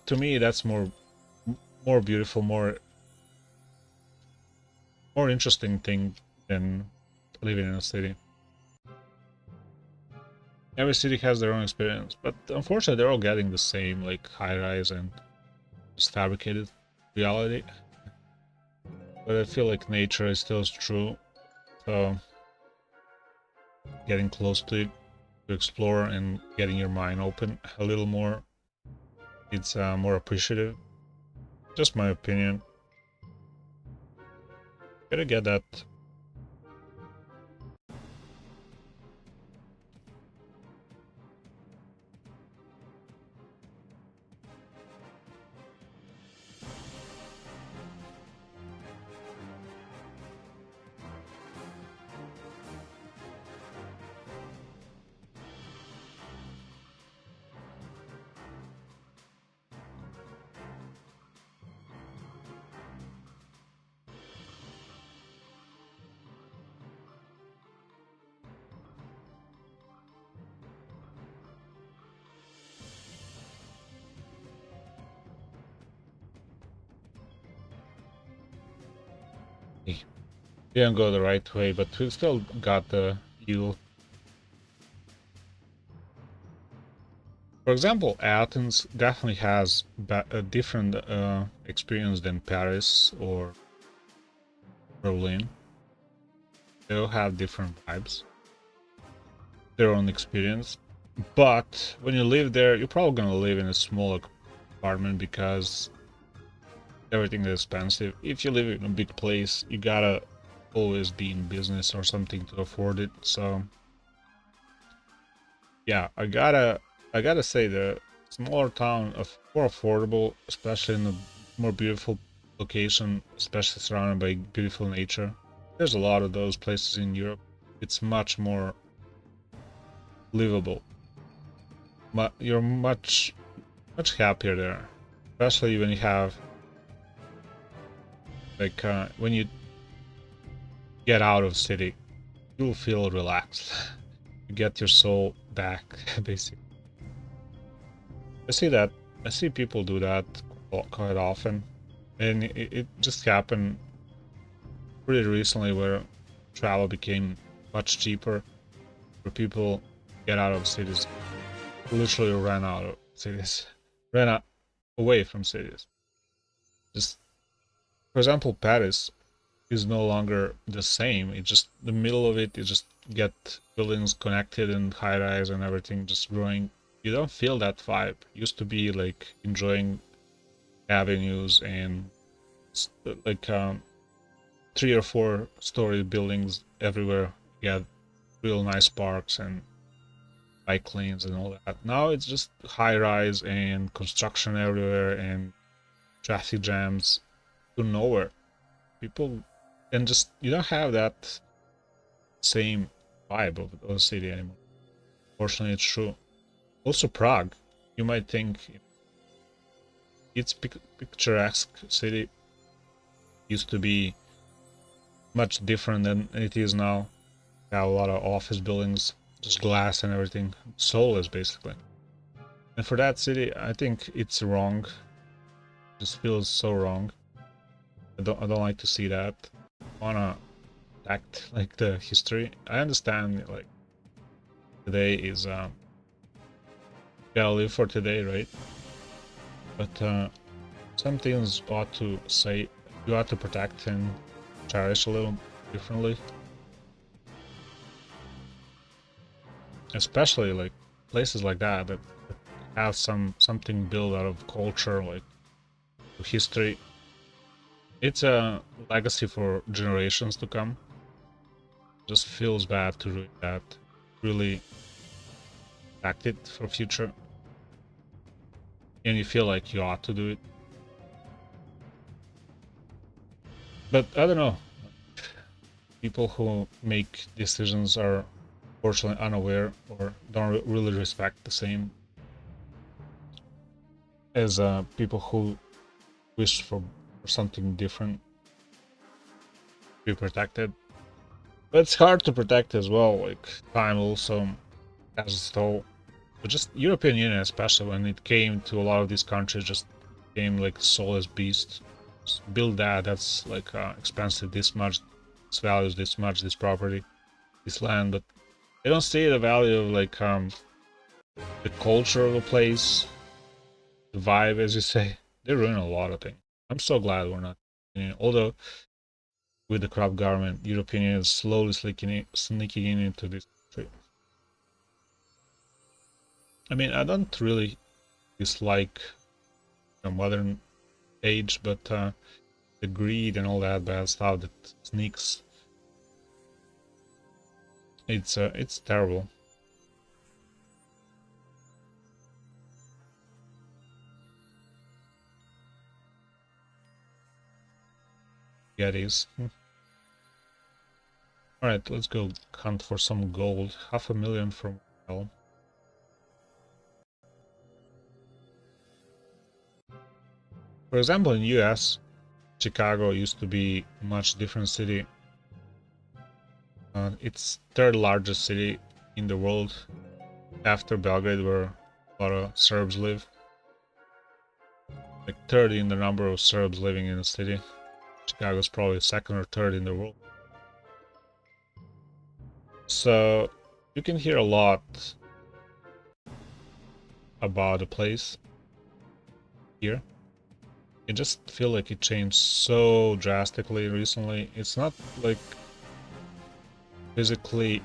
Speaker 1: to me, that's more beautiful, more interesting thing than living in a city. Every city has their own experience, but unfortunately they're all getting the same, like high-rise and just fabricated reality. But I feel like nature is still true, so getting close to it, to explore and getting your mind open a little more, it's more appreciative. Just my opinion. Gotta get that. Didn't go the right way, but we still got the yield. For example, Athens definitely has a different experience than Paris or Berlin. They all have different vibes, their own experience. But when you live there, you're probably gonna live in a small apartment because everything is expensive. If you live in a big place, you gotta always be in business or something to afford it. So yeah, I gotta say the smaller town of more affordable, especially in a more beautiful location, especially surrounded by beautiful nature. There's a lot of those places in Europe. It's much more livable. You're much happier there, especially when you have like when you get out of city, you'll feel relaxed. You get your soul back, basically. I see people do that quite often, and it just happened pretty recently where travel became much cheaper, where people get out of cities, literally ran out of cities, ran out away from cities. Just, for example, Paris is no longer the same. It just, the middle of it, you just get buildings connected and high rise and everything just growing. You don't feel that vibe. It used to be like enjoying avenues and like 3 or 4 story buildings everywhere. You had real nice parks and bike lanes and all that. Now it's just high rise and construction everywhere and traffic jams to nowhere. People, and just you don't have that same vibe of the city anymore. Fortunately, it's true. Also, Prague, you might think it's picturesque city used to be much different than it is now. Have a lot of office buildings, just glass and everything, soulless basically. And for that city, I think it's wrong. It just feels so wrong. I don't like to see that. I wanna act like the history. I understand like today is gotta live for today, right? But some things ought to say you ought to protect and cherish a little differently. Especially like places like that have something built out of culture, like history. It's a legacy for generations to come. Just feels bad to ruin that. Really protect it for future. And you feel like you ought to do it. But I don't know. People who make decisions are fortunately unaware or don't really respect the same as people who wish for something different to be protected. But it's hard to protect as well, like time also has its toll. But just European Union, especially when it came to a lot of these countries, just became like soulless beast. Just build that's like expensive, this much, this values this much, this property, this land, but they don't see the value of like the culture of a place, the vibe, as you say. They ruin a lot of things. I'm so glad we're not, although with the corrupt government, European Union is slowly sneaking in into this country. I mean, I don't really dislike the modern age, but the greed and all that bad stuff that sneaks, it's terrible. Yeah, it is. Alright, let's go hunt for some gold. 500,000 from hell. For example, in US, Chicago used to be a much different city. It's third largest city in the world after Belgrade, where a lot of Serbs live. Like third in the number of Serbs living in the city. Chicago's probably second or third in the world. So you can hear a lot about the place here. I just feel like it changed so drastically recently. It's not like physically,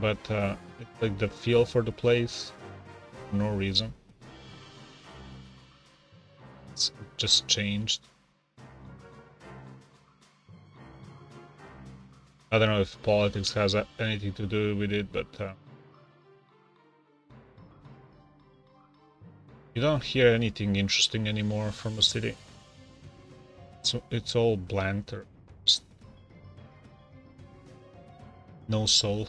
Speaker 1: but it's like the feel for the place, for no reason. It's just changed. I don't know if politics has anything to do with it, but you don't hear anything interesting anymore from the city. So it's all bland, or just no soul.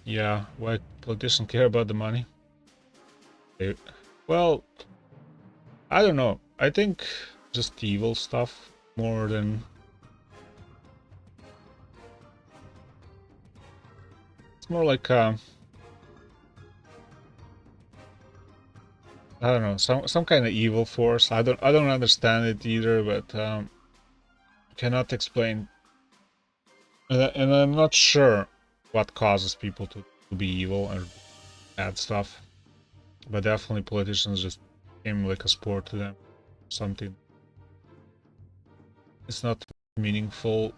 Speaker 1: Yeah, why politicians care about the money? Well, I don't know. I think just evil stuff more than... It's more like I don't know, some kind of evil force. I don't understand it either, but cannot explain. And I'm not sure what causes people to be evil or bad stuff. But definitely politicians just became like a sport to them. Something. It's not meaningful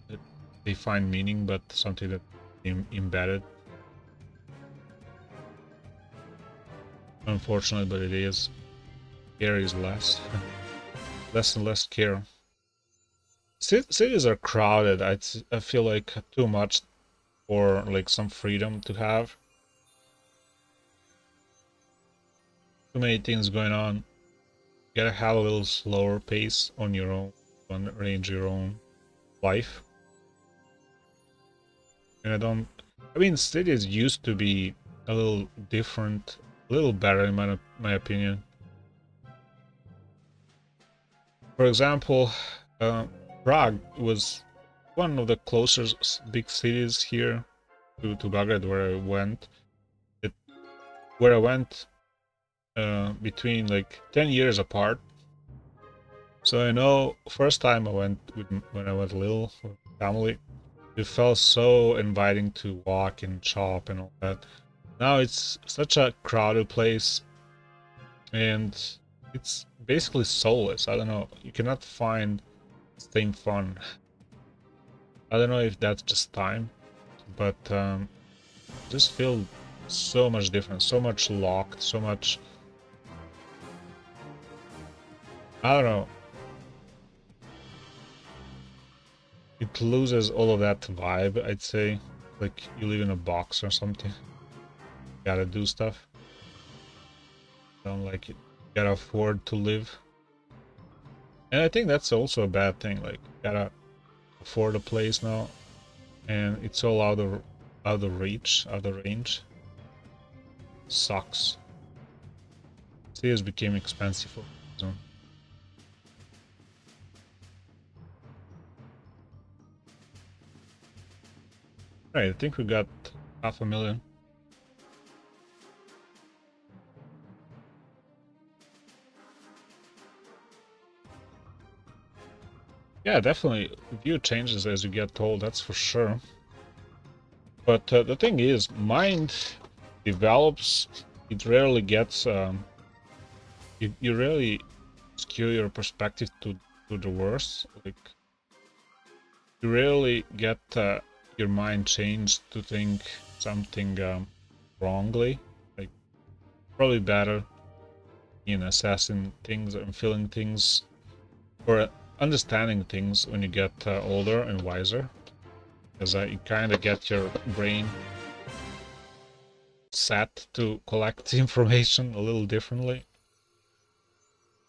Speaker 1: that they find meaning, but something that embedded. Unfortunately, but it is. Here is less. less and less care. Cities are crowded. I feel like too much for like some freedom to have. Too many things going on. You gotta have a little slower pace on your own, on arrange your own life. And I mean, cities used to be a little different, a little better in my opinion. For example, Prague was one of the closest big cities here to Belgrade where I went. Where I went between like 10 years apart. So I know first time I went when I was little with family, it felt so inviting to walk and shop and all that. Now it's such a crowded place and it's basically soulless. I don't know. You cannot find the same fun. I don't know if that's just time, but just feel so much different, so much locked, so much. I don't know. It loses all of that vibe, I'd say. Like you live in a box or something. You gotta do stuff. Don't like it. You gotta afford to live. And I think that's also a bad thing. Like you gotta afford a place now, and it's all out of reach, out of range. Sucks. Cities became expensive for some. Right, I think we got 500,000. Yeah, definitely. View changes as you get old, that's for sure. But the thing is, mind develops. It rarely gets. You rarely skew your perspective to the worst. Like you rarely get your mind changed to think something wrongly. Like probably better in assessing things and feeling things or understanding things when you get older and wiser, because you kind of get your brain set to collect information a little differently.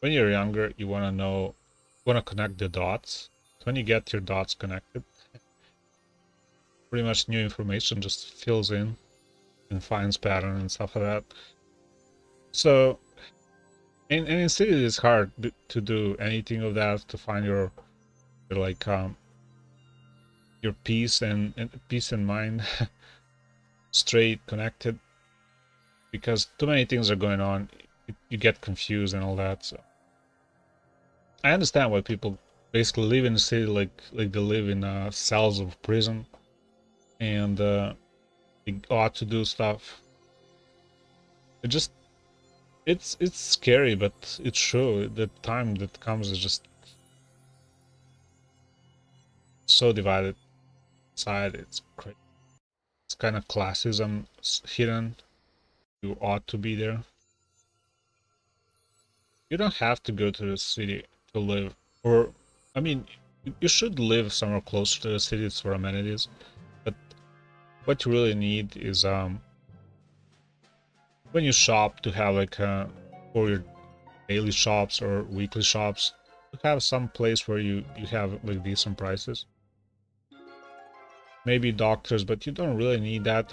Speaker 1: When you're younger, you want to know, want to connect the dots. When you get your dots connected, pretty much new information just fills in and finds pattern and stuff like that. So, and in cities, it's hard to do anything of that, to find your like your peace and peace and mind straight connected, because too many things are going on. You get confused and all that. So I understand why people basically live in the city like they live in cells of prison, and they ought to do stuff. It just it's scary, but it's true. The time that comes is just so divided side. It's crazy. It's kind of classism hidden. You ought to be there. You don't have to go to the city to live, or I mean, you should live somewhere closer to the cities for amenities. But what you really need is when you shop to have like for your daily shops or weekly shops, to have some place where you have like decent prices. Maybe doctors, but you don't really need that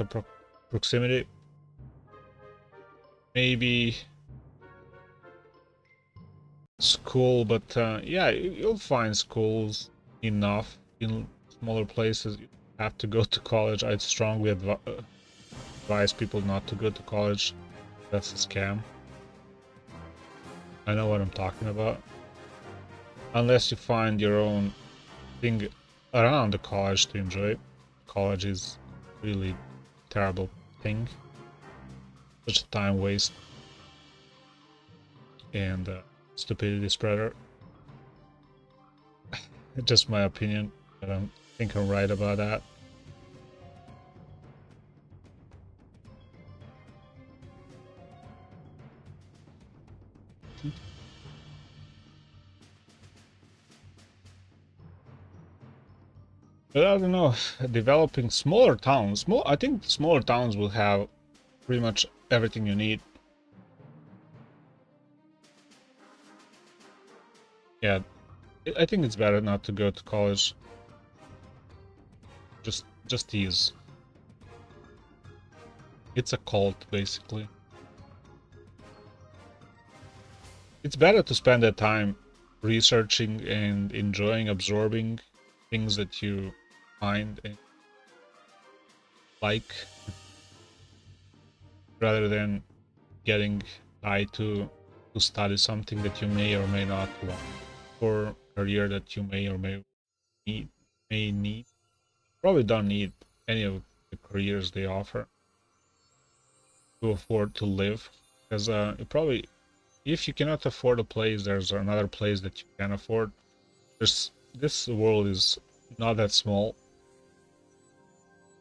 Speaker 1: proximity. Maybe school, but yeah, you'll find schools enough in smaller places. You have to go to college. I'd strongly advise people not to go to college. That's a scam. I know what I'm talking about. Unless you find your own thing around the college to enjoy. College is really terrible thing. Such a time waste and stupidity spreader. Just my opinion. I don't think I'm right about that. But I don't know, developing smaller towns. I think smaller towns will have pretty much everything you need. Yeah, I think it's better not to go to college. Just ease. It's a cult, basically. It's better to spend that time researching and enjoying, absorbing things that you find and like, rather than getting tied to study something that you may or may not want, or a career that you may or may need. Probably don't need any of the careers they offer to afford to live, because probably if you cannot afford a place, there's another place that you can afford. This world is not that small.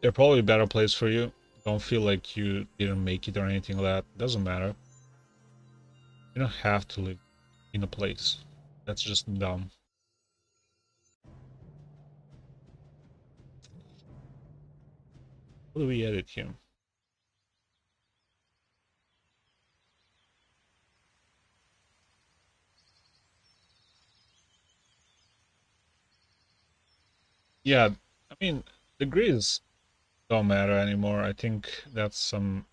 Speaker 1: There's probably a better place for you. Don't feel like you didn't make it or anything like that. Doesn't matter. You don't have to live in a place. That's just dumb. What do we edit here? Yeah, I mean, degrees don't matter anymore. I think that's some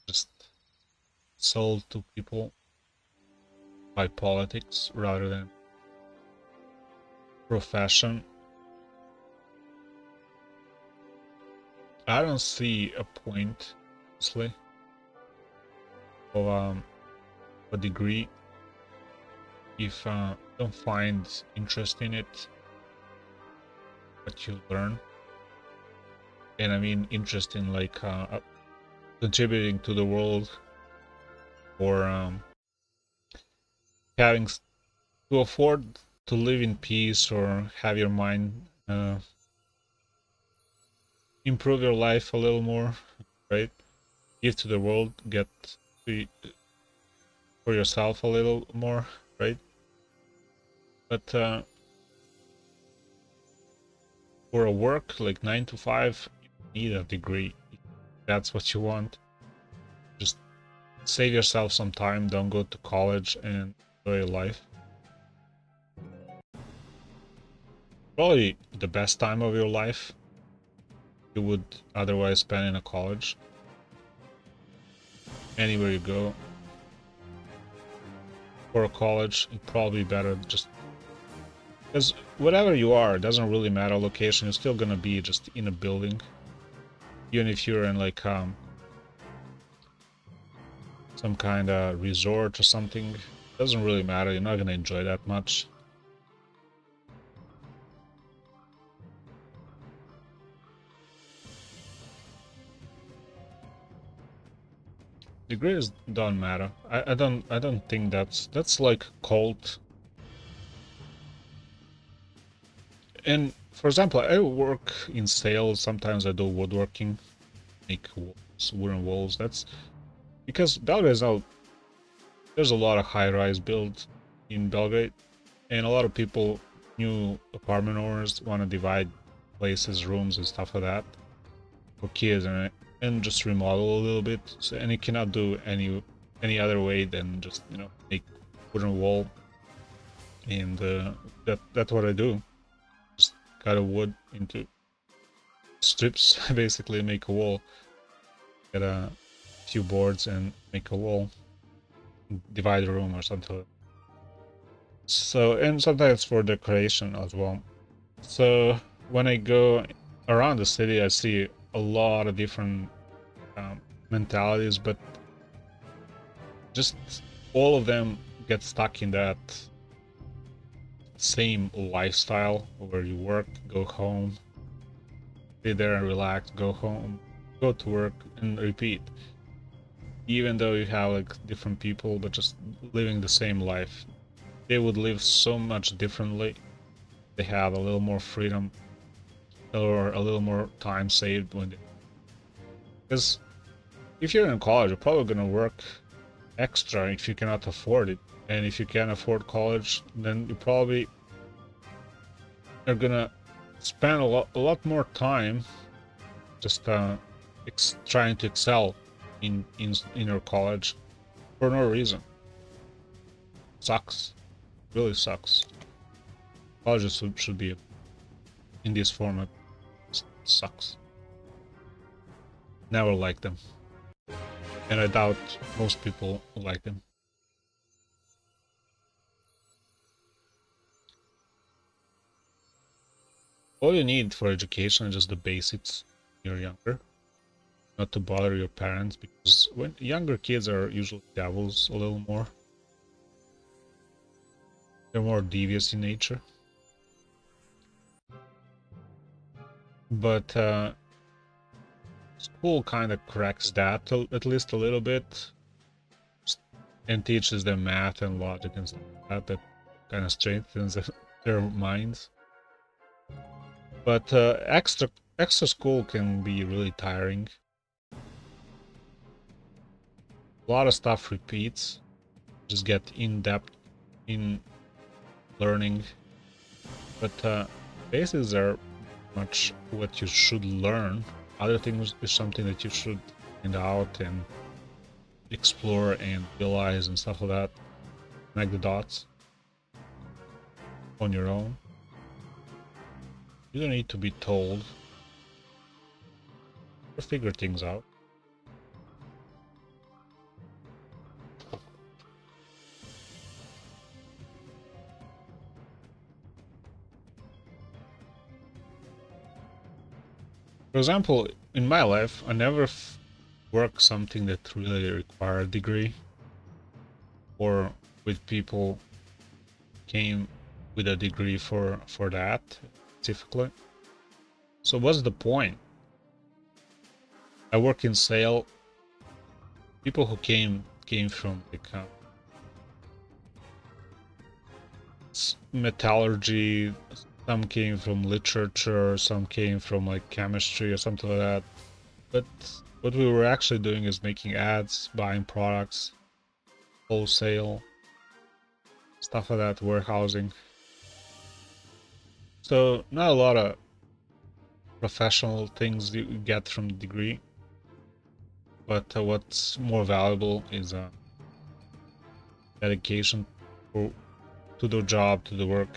Speaker 1: just sold to people by politics rather than profession. I don't see a point, honestly, of a degree if you don't find interest in it, what you learn. And I mean interest in like contributing to the world, or having to afford to live in peace, or have your mind improve your life a little more, right? Give to the world, get to, for yourself a little more, right? But for a work like 9 to 5, you need a degree. If that's what you want. Just save yourself some time, don't go to college, and enjoy your life. Probably the best time of your life you would otherwise spend in a college. Anywhere you go for a college, it's probably better just because whatever you are, it doesn't really matter location, you're still gonna be just in a building. Even if you're in like some kind of resort or something, it doesn't really matter, you're not gonna enjoy that much. Degrees don't matter. I don't think that's like cult. And for example, I work in sales, sometimes I do woodworking, make walls, wooden walls. That's because Belgrade is now, there's a lot of high-rise build in Belgrade, and a lot of people, new apartment owners, want to divide places, rooms, and stuff like that for kids, and just remodel a little bit. So, and you cannot do any other way than just, you know, make wooden wall, and that's what I do. Just cut a wood into strips, basically make a wall. Get a few boards and make a wall. Divide a room or something. So, and sometimes for decoration as well. So when I go around the city, I see a lot of different mentalities, but just all of them get stuck in that same lifestyle where you work, go home, sit there and relax, go home, go to work, and repeat. Even though you have like different people, but just living the same life, they would live so much differently. They have a little more freedom, or a little more time saved when they... Because if you're in college, you're probably gonna work extra if you cannot afford it. And if you can't afford college, then you probably are gonna spend a lot more time just trying to excel in your college for no reason. Sucks. Really sucks. Colleges should be in this format. Sucks. Never liked them. And I doubt most people like them. All you need for education is just the basics when you're younger. Not to bother your parents, because when younger kids are usually devils a little more. They're more devious in nature. But school kind of corrects that at least a little bit, and teaches them math and logic and stuff like that. That kind of strengthens their minds. But extra school can be really tiring. A lot of stuff repeats. Just get in depth in learning, but basics are much what you should learn. Other things is something that you should find out and explore and realize and stuff like that. Connect the dots on your own. You don't need to be told or figure things out. For example, in my life, I never worked something that really required a degree, or with people came with a degree for that specifically. So what's the point? I work in sale. People who came from like metallurgy. Some came from literature, some came from like chemistry or something like that. But what we were actually doing is making ads, buying products, wholesale, stuff like that, warehousing. So not a lot of professional things you get from the degree. But what's more valuable is dedication to the job, to the work,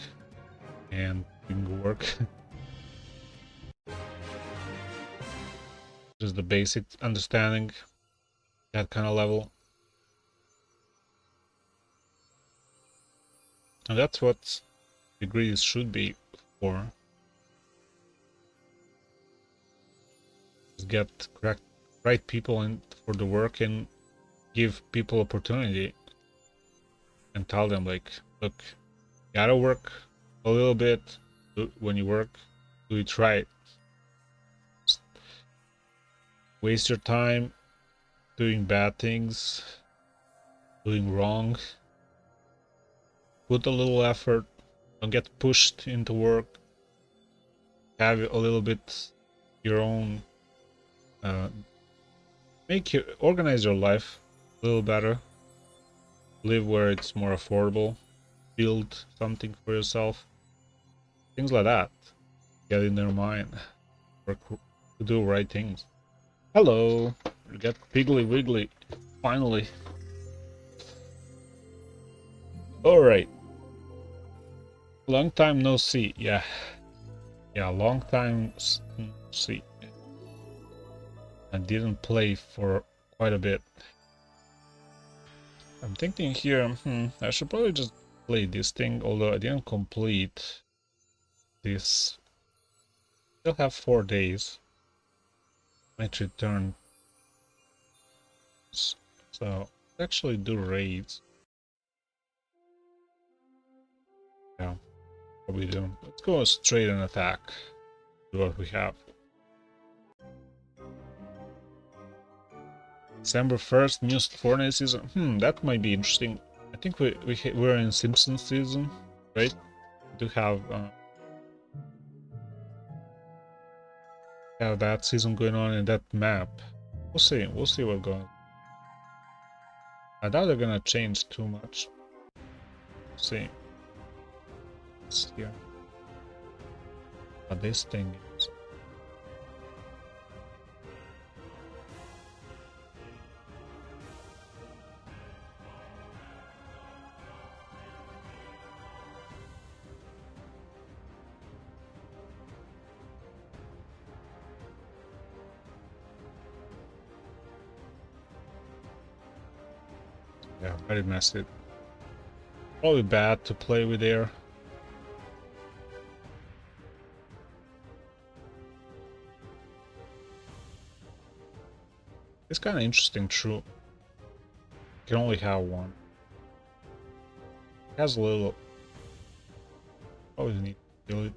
Speaker 1: and doing work. Just the basic understanding, that kind of level. And that's what degrees should be for. Just get right people in for the work and give people opportunity and tell them like, look, you gotta work a little bit. When you work, do it right. Just waste your time doing bad things, doing wrong. Put a little effort. Don't get pushed into work. Have a little bit your own. Organize your life a little better. Live where it's more affordable. Build something for yourself. Things like that. Get in their mind. Work to do right things. Hello. We got Piggly Wiggly. Finally. Alright. Long time no see. Yeah, long time no see. I didn't play for quite a bit. I'm thinking here, I should probably just play this thing, although I didn't complete this. Still have 4 days. Might return. So, let's actually do raids. Yeah. What are we doing? Let's go straight and attack. Do what we have. December 1st, new Fortnite season. That might be interesting. I think we're in Simpsons season, right? We do have that season going on in that map. We'll see what's going on. I doubt they're gonna change too much. Let's see. Here. But this thing is... Yeah, very messy. Probably bad to play with air. It's kind of interesting, true. You can only have one. It has a little... Probably need to kill it.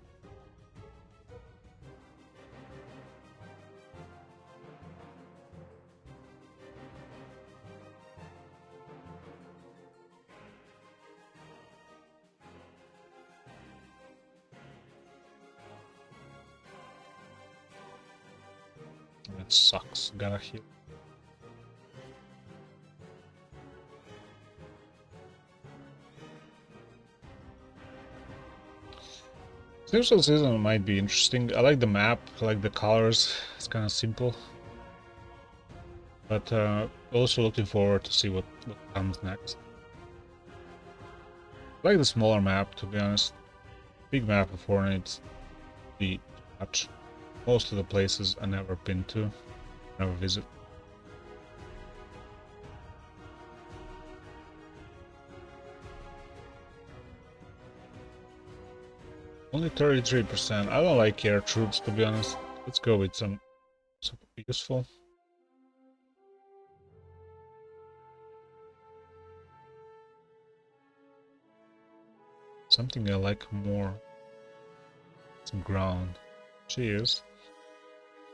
Speaker 1: That sucks. Gotta heal. Simpson season might be interesting. I like the map, I like the colors. It's kind of simple. But also looking forward to see what comes next. I like the smaller map, to be honest. Big map of Fortnite, the much. Most of the places I never been to, never visit. Only 33%. I don't like air troops, to be honest. Let's go with some useful. Something I like more. Some ground. Cheers.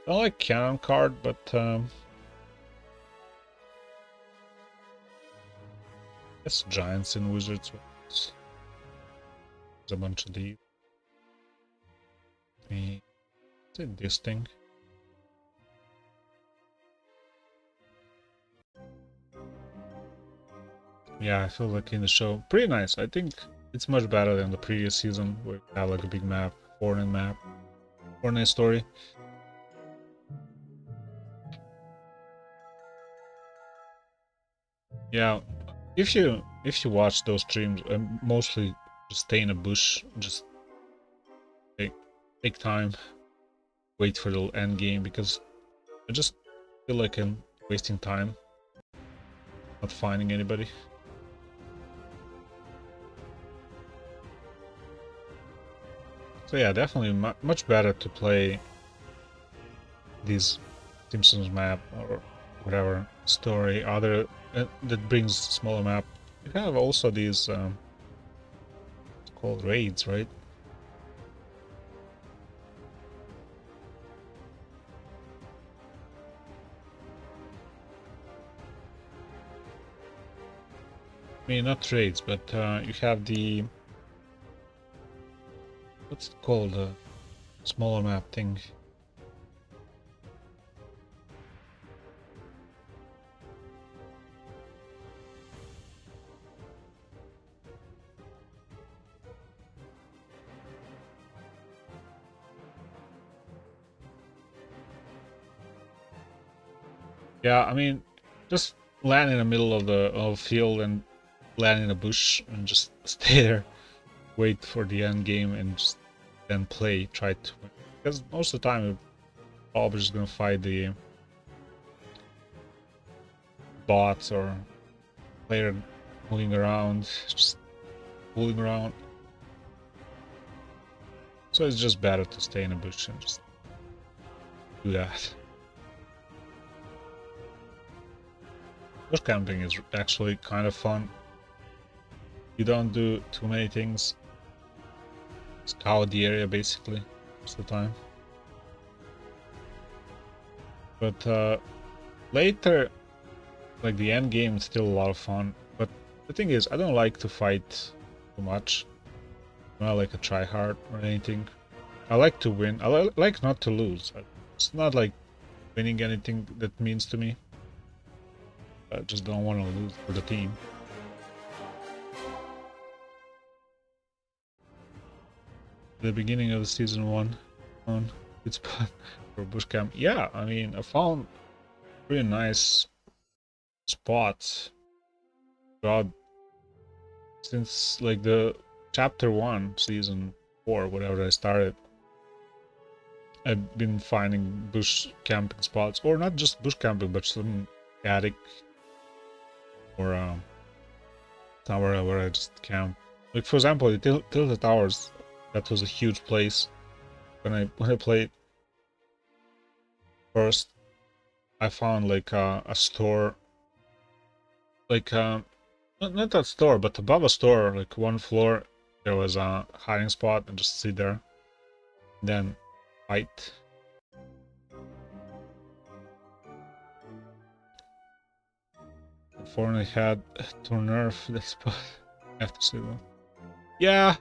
Speaker 1: I don't like cannon card, but it's giants and wizards. There's a bunch of these. This thing. Yeah, I feel like in the show, pretty nice. I think it's much better than the previous season where we have like a big map, Fortnite story. Yeah, if you watch those streams, mostly just stay in a bush, just take time, wait for the end game, because I just feel like I'm wasting time, not finding anybody. So yeah, definitely much better to play these Simpsons map or whatever story other that brings smaller map. You have also these called raids, right? I mean, not raids, but you have the... What's it called? Smaller map thing. Yeah, I mean, just land in the middle of the field and land in a bush and just stay there, wait for the end game, and just then play, try to win. Because most of the time, you're probably just gonna fight the bots or player moving around, just fooling around. So it's just better to stay in a bush and just do that. Bush camping is actually kind of fun. You don't do too many things. Scout the area basically most of the time. But later, like the end game is still a lot of fun. But the thing is, I don't like to fight too much. I'm not like a tryhard or anything. I like to win. I like not to lose. It's not like winning anything that means to me. I just don't want to lose for the team. The beginning of the season 1. On good spot for bush camp. Yeah, I mean, I found pretty nice spots throughout since like the chapter 1, season 4, whatever I started. I've been finding bush camping spots, or not just bush camping, but some attic or tower where I just camp. Like for example, the Tilted Towers, that was a huge place. When I played first, I found like a store, like not that store, but above a store, like one floor, there was a hiding spot, and just sit there, then fight. Fortnite had to nerf the spot. I have to say that. Yeah,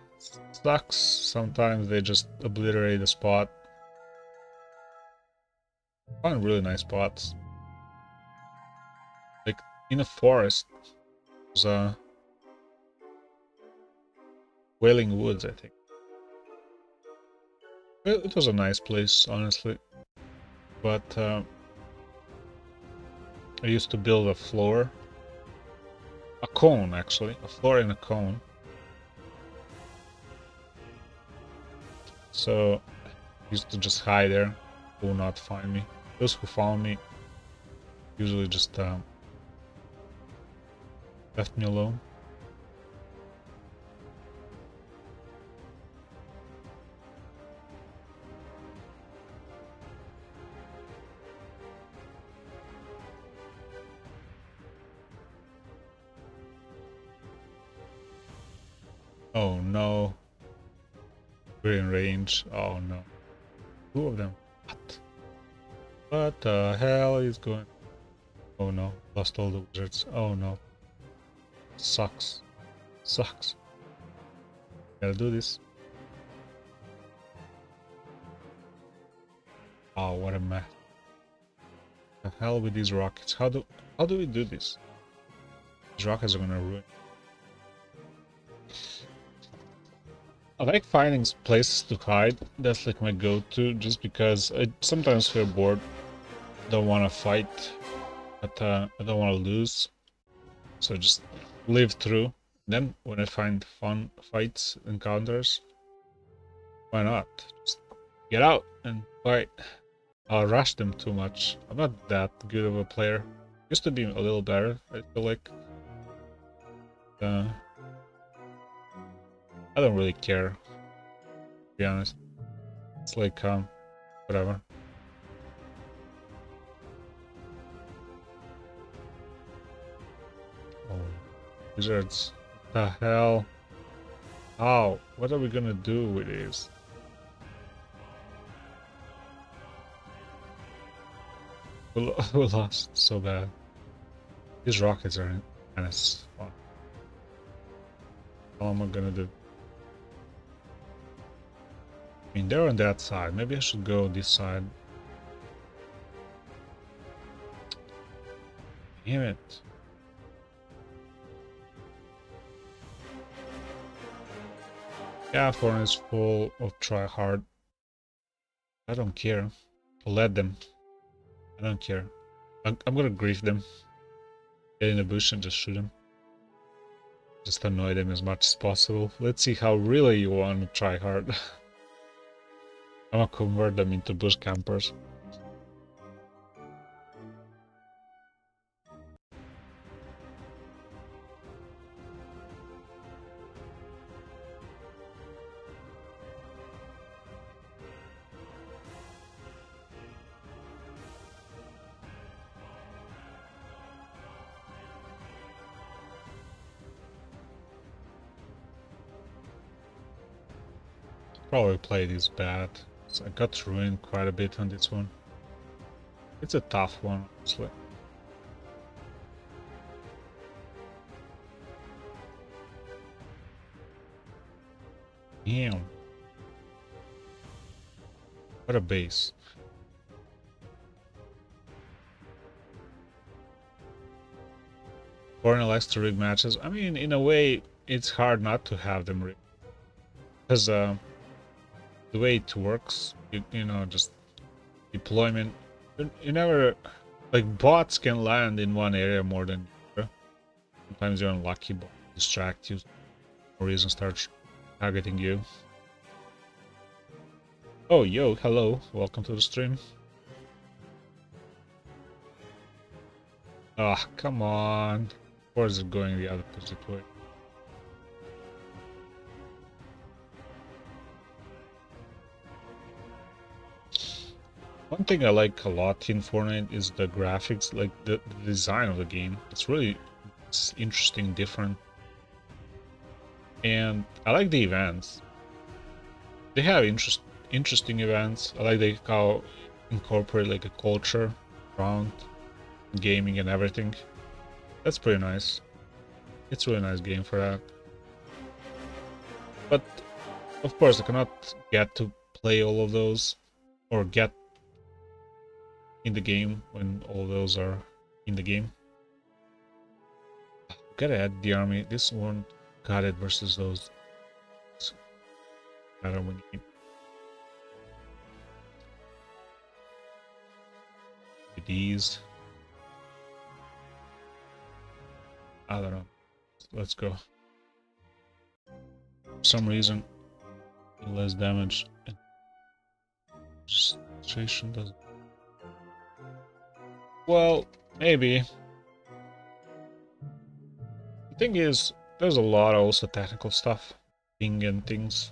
Speaker 1: sucks. Sometimes they just obliterate the spot. Find really nice spots. Like in a forest, there's a Wailing Woods, I think. It was a nice place, honestly. But I used to build a floor. A cone, actually. A floor in a cone. So I used to just hide there. Will not find me. Those who found me usually just left me alone. Oh no. We're in range. Oh no. 2 of them. What? What the hell is going? Oh no. Lost all the wizards. Oh no. Sucks. Sucks. Gotta do this. Oh, what a mess. The hell with these rockets. How do we do this? These rockets are gonna ruin. I like finding places to hide. That's like my go-to, just because I sometimes feel bored. Don't want to fight, but I don't want to lose. So just live through. Then when I find fun fights, encounters, why not? Just get out and fight. I'll rush them too much. I'm not that good of a player. Used to be a little better, I feel like. I don't really care, to be honest. It's like, whatever. Oh, wizards. What the hell? How? What are we gonna do with these? We lost so bad. These rockets are kind of fun. What am I gonna do? I mean, they're on that side. Maybe I should go this side. Damn it. Yeah, Fortnite is full of try hard. I don't care. Let them. I don't care. I'm gonna grief them. Get in the bush and just shoot them. Just annoy them as much as possible. Let's see how really you want to try hard. I'm gonna convert them into bush campers. Probably played this bad. So I got ruined quite a bit on this one. It's a tough one, honestly. Damn. What a base. Fortnite likes to rig matches. I mean, in a way, it's hard not to have them rigged. Because the the way it works, you know, just deployment. You never, like, bots can land in one area more than the other. Sometimes you're unlucky, but distract you, for no reason start targeting you. Oh, yo, hello, welcome to the stream. Ah, oh, come on. Of course it's going the opposite way. One thing I like a lot in Fortnite is the graphics, like the design of the game. It's really interesting, different. And I like the events. They have interesting events. I like how incorporate like a culture around gaming and everything. That's pretty nice. It's a really nice game for that. But of course I cannot get to play all of those or get in the game when all those are in the game. Gotta add the army. This one got it versus those. I don't when you these. I don't know. Let's go. For some reason, less damage. Registration doesn't. Well, maybe. The thing is, there's a lot of also technical stuff, ping and things.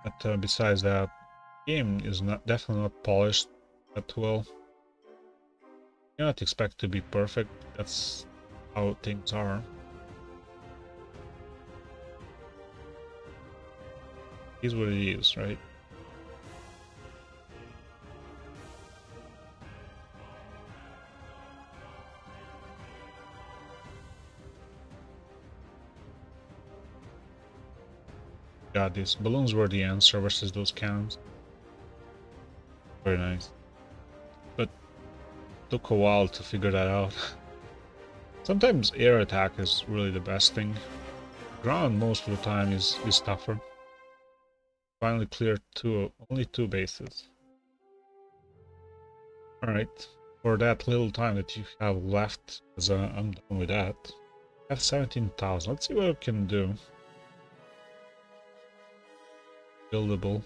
Speaker 1: But besides that, game is definitely not polished that well. You cannot expect to be perfect. That's how things are. It is what it is, right? Got this. Balloons were the answer versus those cannons. Very nice. But took a while to figure that out. Sometimes air attack is really the best thing. Ground most of the time is tougher. Finally cleared only two bases. Alright, for that little time that you have left, because I'm done with that. I have 17,000. Let's see what we can do. Buildable.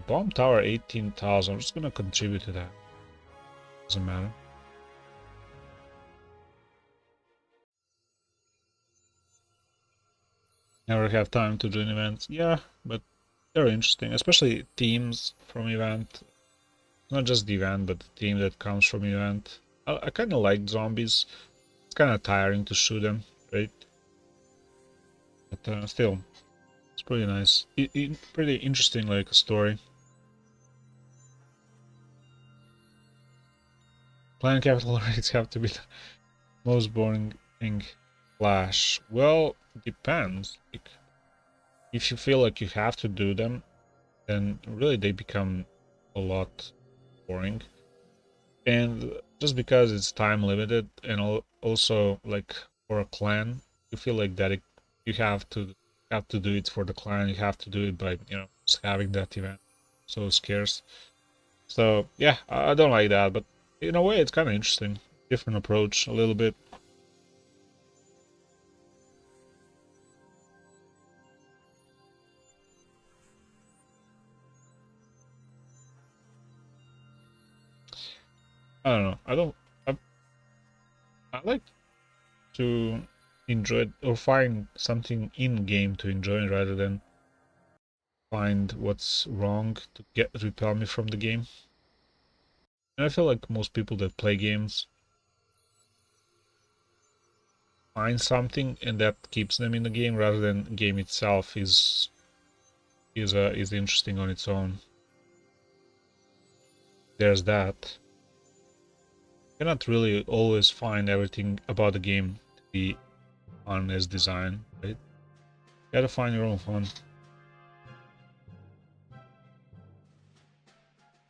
Speaker 1: Bomb tower 18,000. I'm just gonna contribute to that. Doesn't matter. Never have time to join events. Yeah, but they're interesting, especially teams from event. Not just the event, but the team that comes from event. I kind of like zombies. It's kind of tiring to shoot them, right? But still, it's pretty nice. Pretty interesting, like a story. Plant capital rates have to be the most boring thing. Flash. Well, depends. If you feel like you have to do them, then really they become a lot boring. And just because it's time limited, and also like for a clan, you feel like that you have to do it for the clan. You have to do it by just having that event so scarce. So yeah, I don't like that, but in a way it's kind of interesting. Different approach a little bit. I don't know. I like to enjoy it or find something in game to enjoy rather than find what's wrong to repel me from the game. And I feel like most people that play games find something and that keeps them in the game rather than the game itself is interesting on its own. There's that. You cannot really always find everything about the game to be fun as design, right? You gotta find your own fun.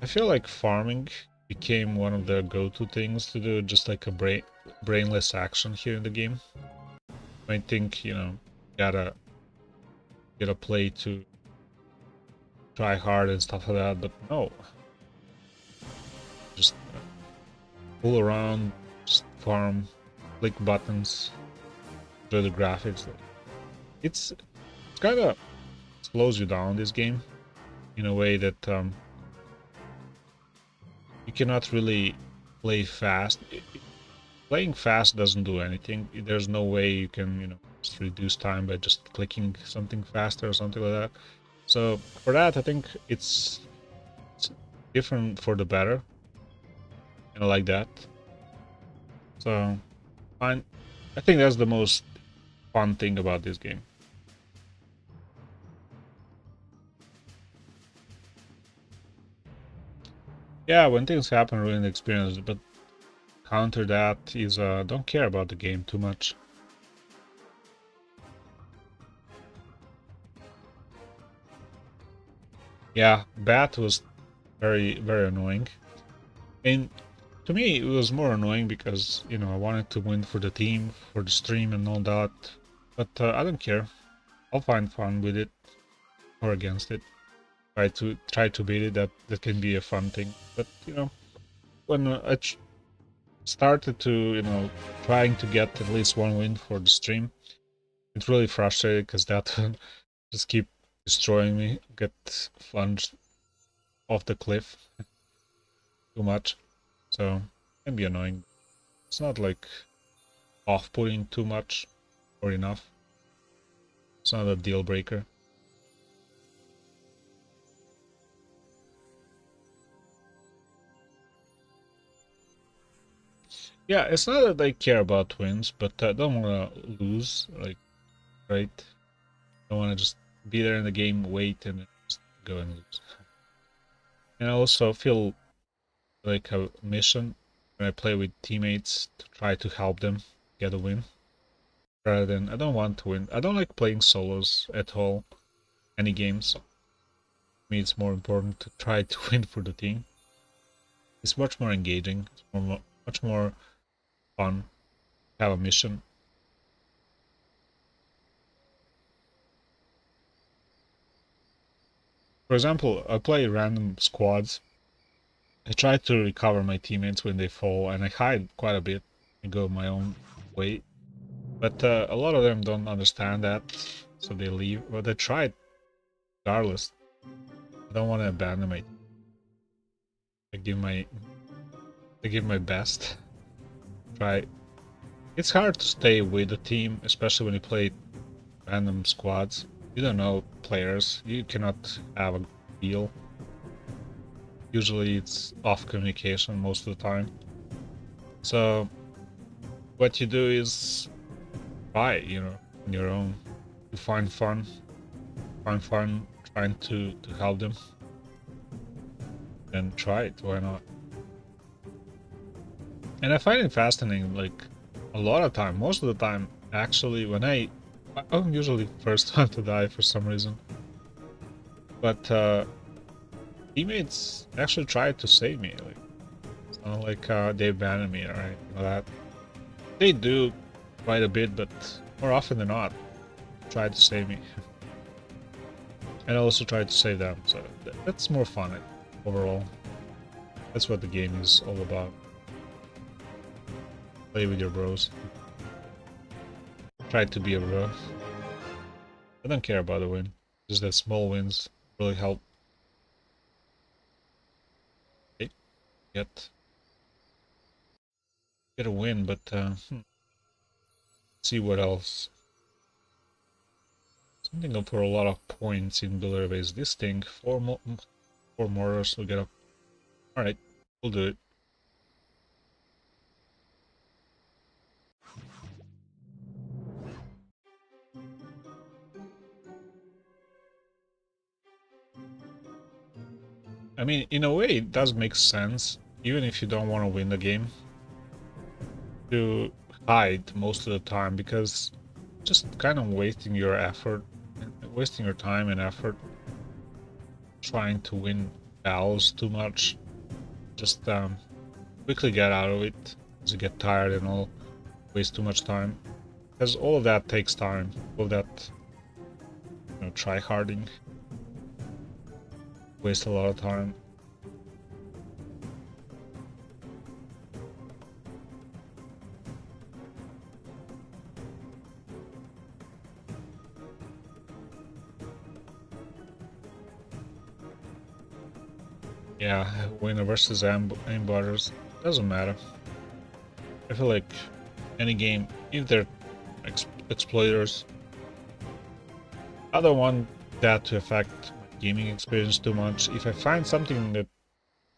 Speaker 1: I feel like farming became one of the go-to things to do, just like a brainless action here in the game. I think, gotta get a play to try hard and stuff like that, but no. Just pull around, just farm, click buttons, enjoy the graphics. It's kind of slows you down, this game, in a way that you cannot really play fast. Playing fast doesn't do anything. There's no way you can, you know, just reduce time by just clicking something faster or something like that. So for that, I think it's different for the better. And I like that. So fine. I think that's the most fun thing about this game. Yeah, when things happen, ruin the experience, but counter that is don't care about the game too much. Yeah, Bat was very annoying. And to me, it was more annoying because, you know, I wanted to win for the team, for the stream and all that. But I don't care. I'll find fun with it or against it. Try to beat it. That can be a fun thing. But you know, when I started to, you know, trying to get at least one win for the stream, it's really frustrating because that just keep destroying me. Get plunged off the cliff too much, so it can be annoying. It's not like off-putting too much or enough. It's not a deal breaker. Yeah, it's not that I care about wins, but I don't want to lose, like, right? I want to just be there in the game, wait, and then just go and lose. And I also feel like a mission when I play with teammates to try to help them get a win. Rather than, I don't want to win. I don't like playing solos at all, any games. For me, it's more important to try to win for the team. It's much more engaging, it's much more fun to have a mission. For example, I play random squads. I try to recover my teammates when they fall, and I hide quite a bit and go my own way. But a lot of them don't understand that, so they leave. But I tried regardless. I don't want to abandon my team. I give my best. Try. It's hard to stay with the team, especially when you play random squads. You don't know players. You cannot have a deal. Usually it's off communication most of the time. So what you do is try, you know, on your own. You find fun trying to help them. And try it, why not? And I find it fascinating, like, a lot of time, most of the time, actually, when I'm usually first one to die for some reason. But teammates actually try to save me, like, it's not like they abandon me or anything like that. They do quite a bit, but more often than not, try to save me. And I also try to save them, so that's more fun overall. That's what the game is all about. Play with your bros. Try to be a bro. I don't care about the win. Just that small wins really help. Okay. Get a win, but see what else. Something up for a lot of points in Builder Base. This thing, four mortars will get up. Alright, we'll do it. I mean, in a way, it does make sense, even if you don't want to win the game, to hide most of the time, because just kind of wasting your effort, wasting your time and effort trying to win battles too much. Just quickly get out of it as you get tired and all, waste too much time. Because all of that takes time, all of that try harding, waste a lot of time. Yeah, winner versus aimboters, doesn't matter. I feel like any game, if they're exploiters, I don't want that to affect my gaming experience too much. If I find something that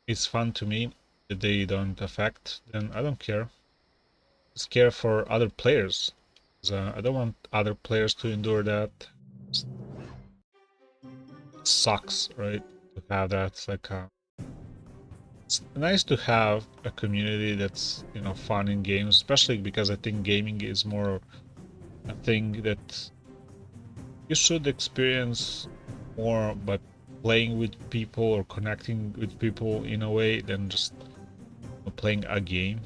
Speaker 1: is fun to me that they don't affect, then I don't care. Just care for other players. I don't want other players to endure that. It sucks, right? To have that. It's like it's nice to have a community that's fun in games, especially because I think gaming is more a thing that you should experience more by playing with people or connecting with people in a way than just playing a game.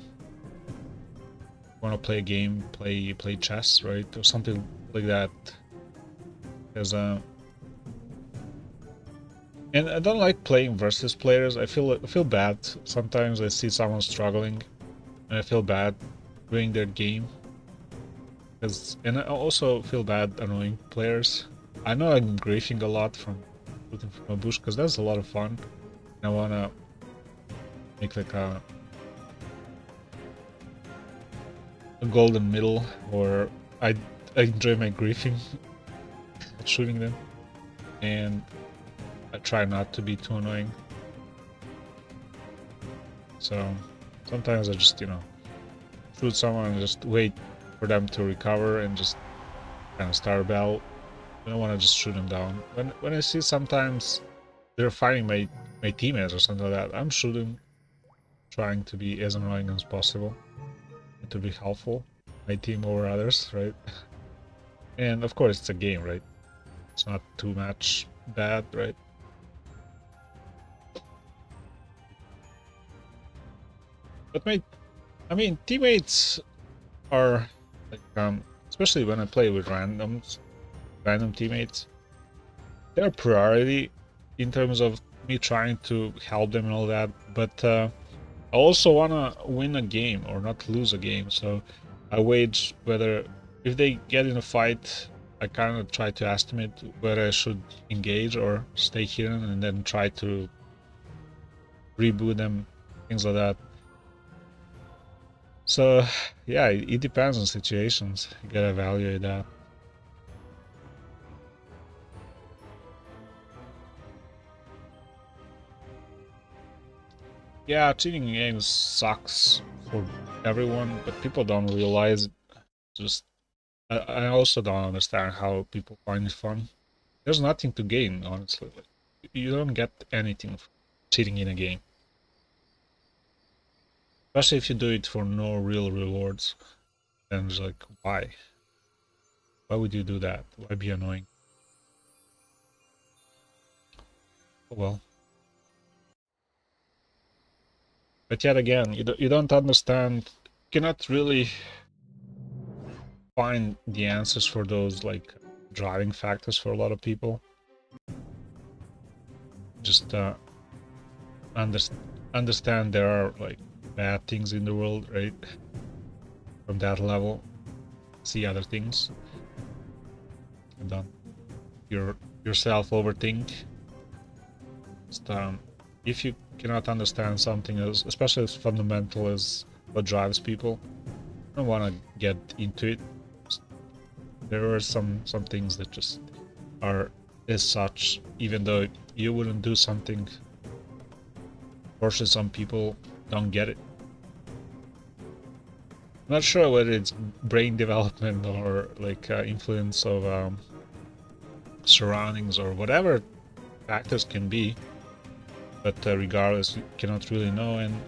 Speaker 1: Want to play a game, play chess, right, or something like that. Because and I don't like playing versus players. I feel bad sometimes. I see someone struggling, and I feel bad doing their game. And I also feel bad annoying players. I know I'm griefing a lot from shooting from a bush because that's a lot of fun. And I wanna make like a golden middle, or I enjoy my griefing shooting them, and I try not to be too annoying. So sometimes I just shoot someone and just wait for them to recover and just kind of start a battle. I don't want to just shoot them down. When I see sometimes they're fighting my teammates or something like that, I'm shooting, trying to be as annoying as possible and to be helpful, my team over others, right? And of course it's a game, right? It's not too much bad, right? But I mean, teammates are like especially when I play with random teammates, they're a priority in terms of me trying to help them and all that. But I also wanna win a game or not lose a game, so I wage whether if they get in a fight, I kind of try to estimate whether I should engage or stay hidden and then try to reboot them, things like that. So yeah, it depends on situations. You gotta evaluate that. Yeah, cheating in games sucks for everyone, but people don't realize it. Just I also don't understand how people find it fun. There's nothing to gain, honestly. Like, you don't get anything from cheating in a game. Especially if you do it for no real rewards. Then it's like, why? Why would you do that? Why be annoying? Oh, well. But yet again, you don't understand, you cannot really find the answers for those like driving factors for a lot of people. Just understand there are like bad things in the world, right? From that level, see other things, and don't yourself overthink. Just, if you cannot understand something as, especially as fundamental as what drives people, I don't want to get into it. There are some things that just are as such, even though you wouldn't do something. Fortunately, some people don't get it. I'm not sure whether it's brain development or like influence of surroundings or whatever factors can be, but regardless, you cannot really know, and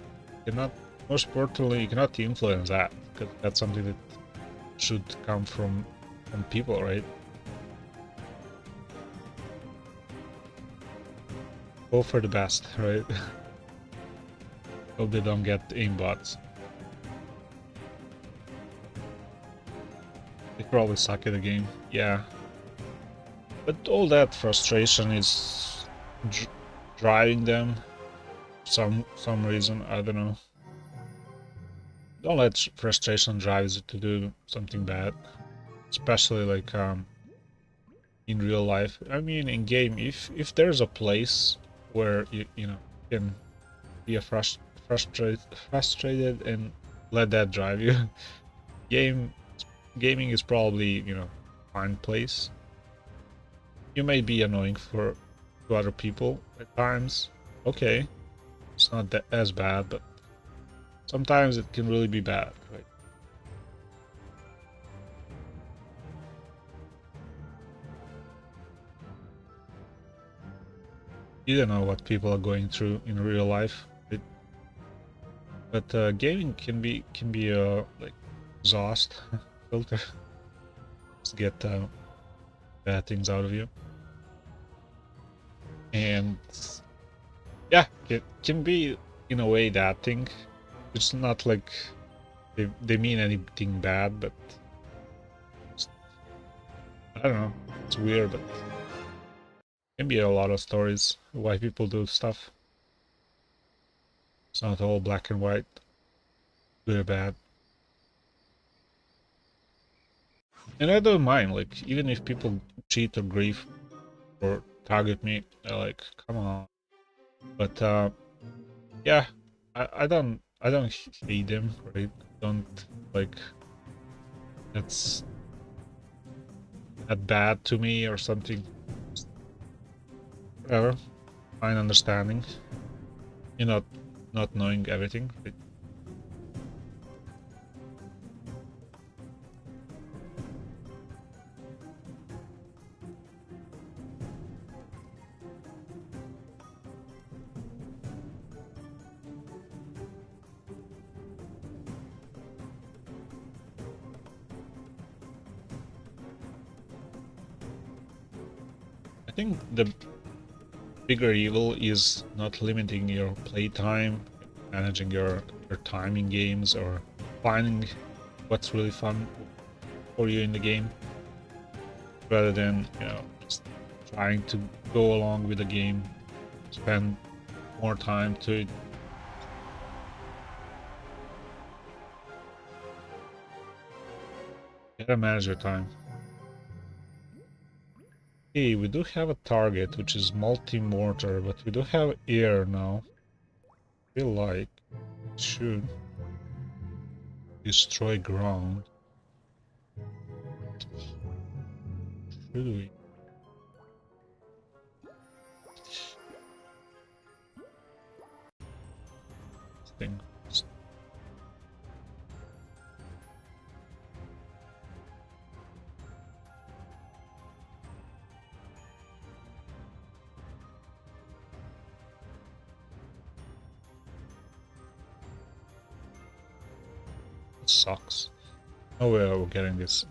Speaker 1: cannot, most importantly, you cannot influence that, because that's something that should come from people, right? Hope for the best, right? Hope they don't get aimbots. They probably suck at the game. Yeah. But all that frustration is driving them some reason, I don't know. Don't let frustration drive you to do something bad, especially like in real life. I mean, in game, if there's a place where you know can be a frustrated and let that drive you, game gaming is probably, you know, fine place. You may be annoying to other people at times. Okay, it's not that as bad, but sometimes it can really be bad, right? You don't know what people are going through in real life, right? But gaming can be like exhaust filter. Just get bad things out of you, and yeah, it can be in a way that thing. It's not like they mean anything bad, but I don't know. It's weird, but can be a lot of stories why people do stuff. It's not all black and white, good or bad. And I don't mind, like, even if people cheat or grief or target me, they're like, come on. But yeah, I don't hate them, right? Don't like that's that bad to me or something. Whatever, fine understanding. You're not knowing everything. Right? I think the bigger evil is not limiting your playtime, managing your time in games, or finding what's really fun for you in the game, rather than, you know, just trying to go along with the game, spend more time to it. You gotta manage your time. Hey, we do have a target, which is multi-mortar, but we do have air now. I feel like it should destroy ground. Should we? Thing. It sucks. No way we're getting this.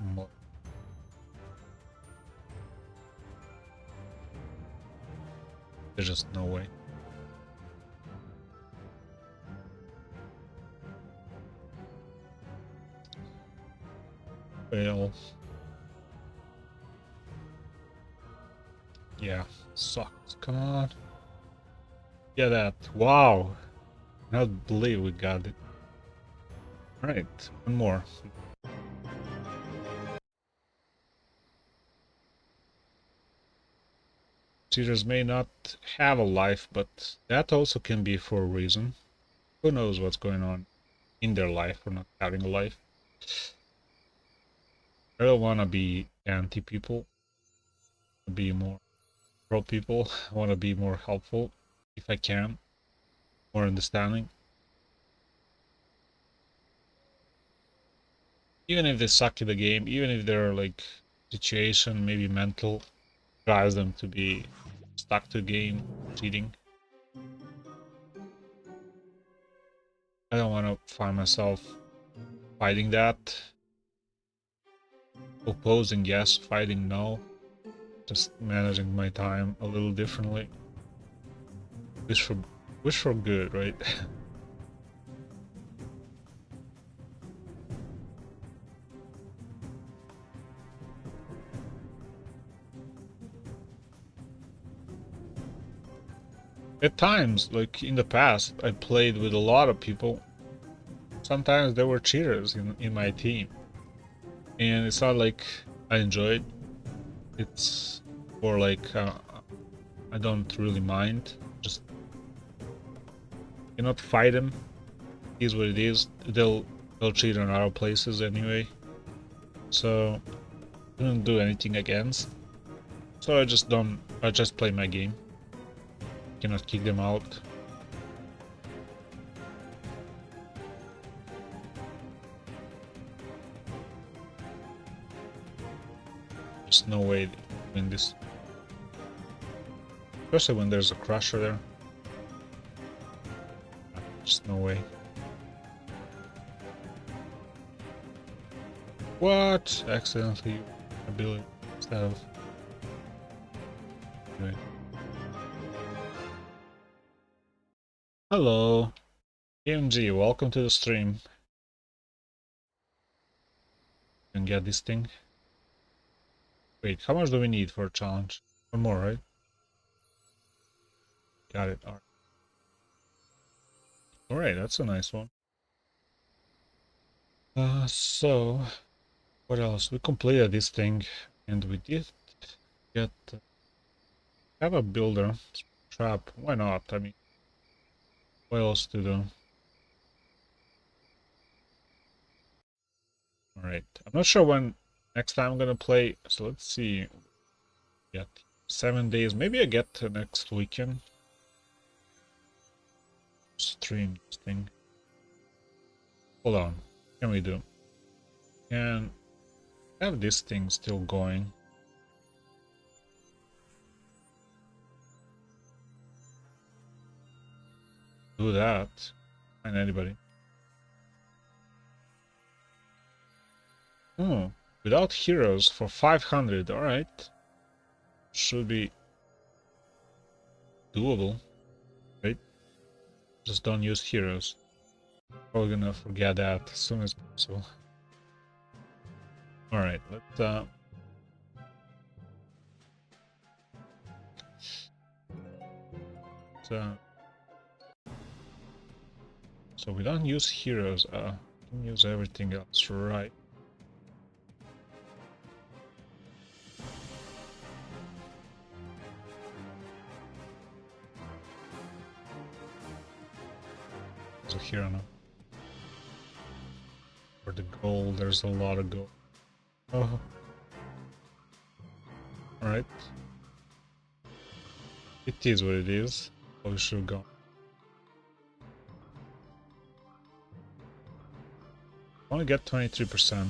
Speaker 1: There's just no way. Fail. Yeah, sucks. Come on. Get that. Wow. I don't believe we got it. Alright, one more. Cheaters may not have a life, but that also can be for a reason. Who knows what's going on in their life or not having a life. I don't want to be anti-people. Be more pro-people. I want to be more helpful if I can. More understanding. Even if they suck at the game, even if their like situation, maybe mental, drives them to be stuck to game, cheating. I don't want to find myself fighting that. Opposing, yes. Fighting, no. Just managing my time a little differently. Wish for good, right? At times, like in the past, I played with a lot of people. Sometimes there were cheaters in my team. And it's not like I enjoyed. It's more like I don't really mind. Just cannot fight them. It is what it is. They'll cheat on our places anyway. So I don't do anything against. So I just play my game. Cannot kick them out. There's no way to win this. Especially when there's a crusher there. Just no way. What? Accidentally ability instead of. Anyway. Hello. KMG, welcome to the stream. And get this thing. Wait, how much do we need for a challenge? One more, right? Got it. Alright, that's a nice one. So what else? We completed this thing and we did get have a builder trap. Why not? I mean, what else to do? Alright. I'm not sure when next time I'm gonna play, so let's see. Get 7 days. Maybe I get next weekend. Stream this thing. Hold on. What can we do? Can have this thing still going. Do that. Find anybody. Oh, without heroes for 500. Alright. Should be doable. Right? Just don't use heroes. Probably gonna forget that as soon as possible. Alright, let's so we don't use heroes, we can use everything else, right? There's a hero now. For the gold, there's a lot of gold. Oh. Alright. It is what it is. Oh, we should go. Only get 23%.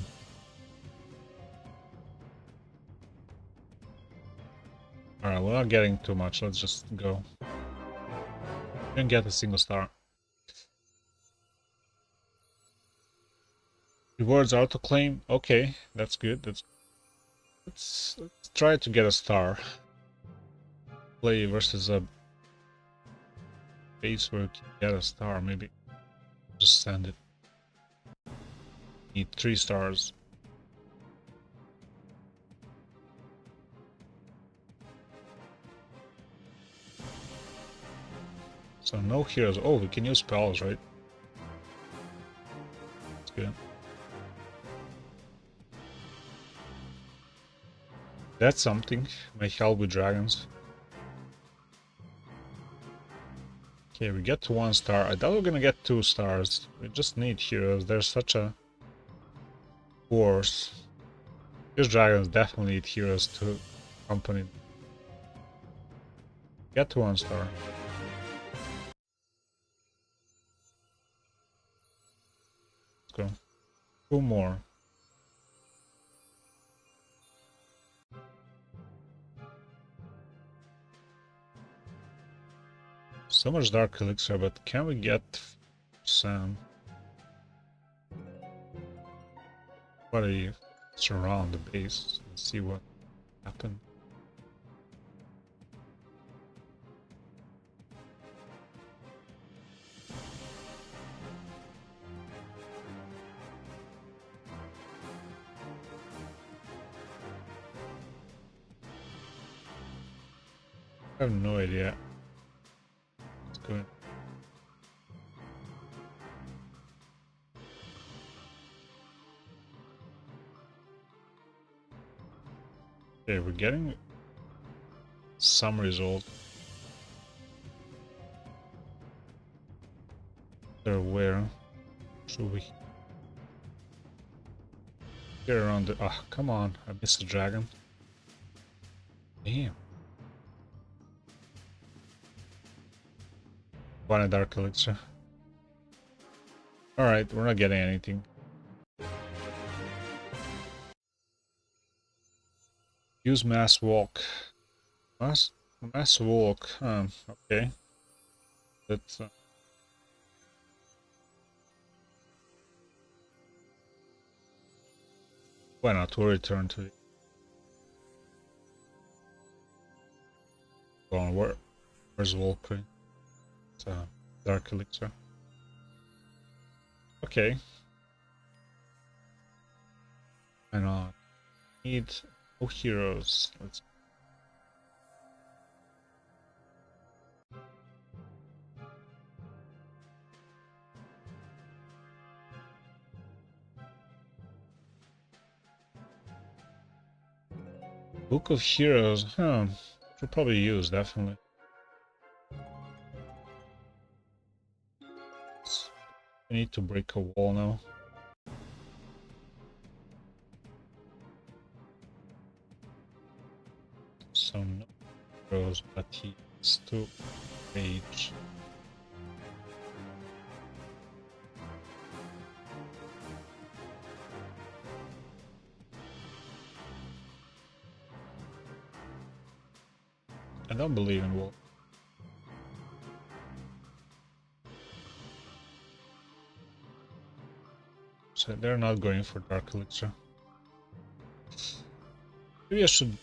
Speaker 1: Alright, we're not getting too much. Let's just go. Didn't get a single star. Rewards autoclaim. Okay, that's good. Let's try to get a star. Play versus a base where you can get a star. Maybe just send it. Need 3 stars. So no heroes. Oh, we can use spells, right? That's good. That's something. May help with dragons. Okay, we get to 1 star. I thought we were gonna get 2 stars. We just need heroes. There's such a force. These dragons definitely need heroes to accompany. Get to 1 star. Let's go. 2 more. So much dark elixir, but can we get Sam? What if it's around the base? Let's see what happened. I have no idea. going. Okay, we're getting some result. They're where should we get around the come on, I missed the dragon. Damn. One a dark elixir. Alright, we're not getting anything. Use mass walk. Mass walk. Okay. That's why not? We'll return to it. Go on, where's Walker? It's a dark elixir. Okay. Why not? Need no heroes. Let's. Book of Heroes, should probably use, definitely. We need to break a wall now. So no heroes, but he has to rage. I don't believe in wall. So they're not going for Dark Elixir. Maybe I should...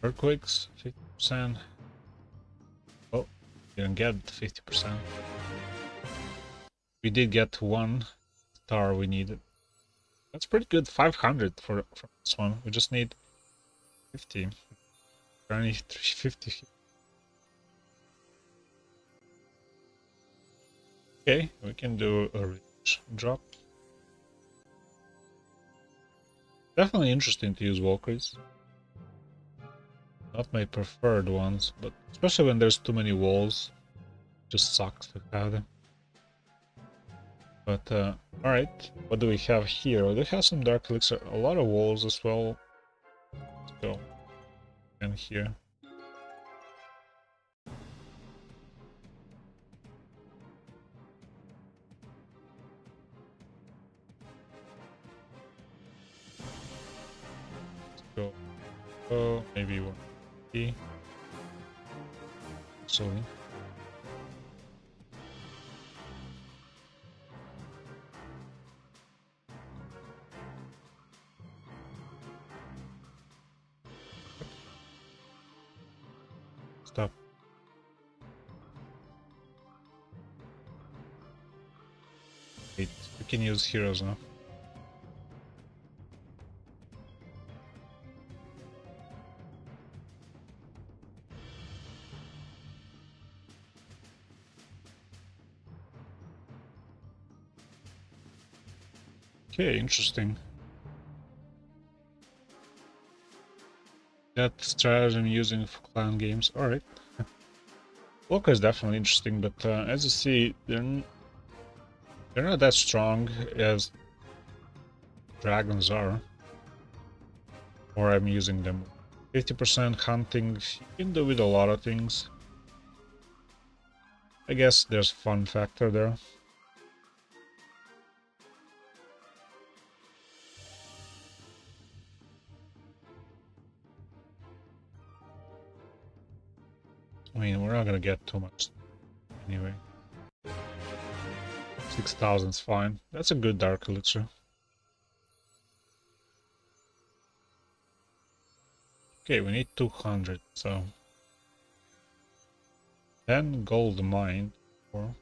Speaker 1: Earthquakes, 50%. Oh, didn't get 50%. We did get one star we needed. That's pretty good, 500 for this one. We just need 50. Only 350. Okay, we can do a rich drop. Definitely interesting to use Valkyries. Not my preferred ones, but especially when there's too many walls. Just sucks to have them. But alright, what do we have here? We do have some Dark Elixir, a lot of walls as well. Let's go. And here. Let's go. Oh, maybe 150. Sorry. Stop. Wait, we can use heroes now. Okay, interesting. That strategy I'm using for clan games. Alright. Walker is definitely interesting, but as you see, they're not that strong as dragons are. Or I'm using them. 50% hunting, you can do with a lot of things. I guess there's fun factor there. I mean, we're not gonna get too much anyway. 6,000 is fine. That's a good Dark Elixir. Okay, we need 200, so 10 gold mine for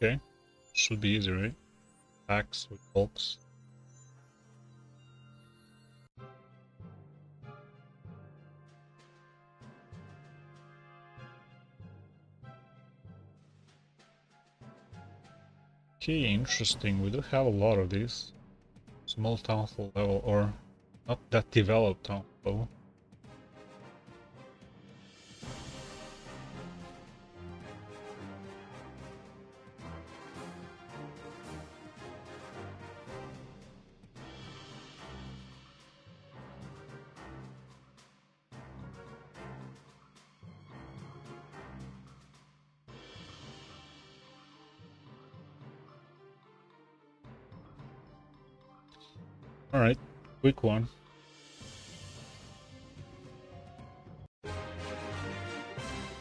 Speaker 1: Okay. Should be easy, right? Attacks with bulks. Okay, interesting. We do have a lot of these. Small town hall level, or not that developed town hall. Alright, quick one.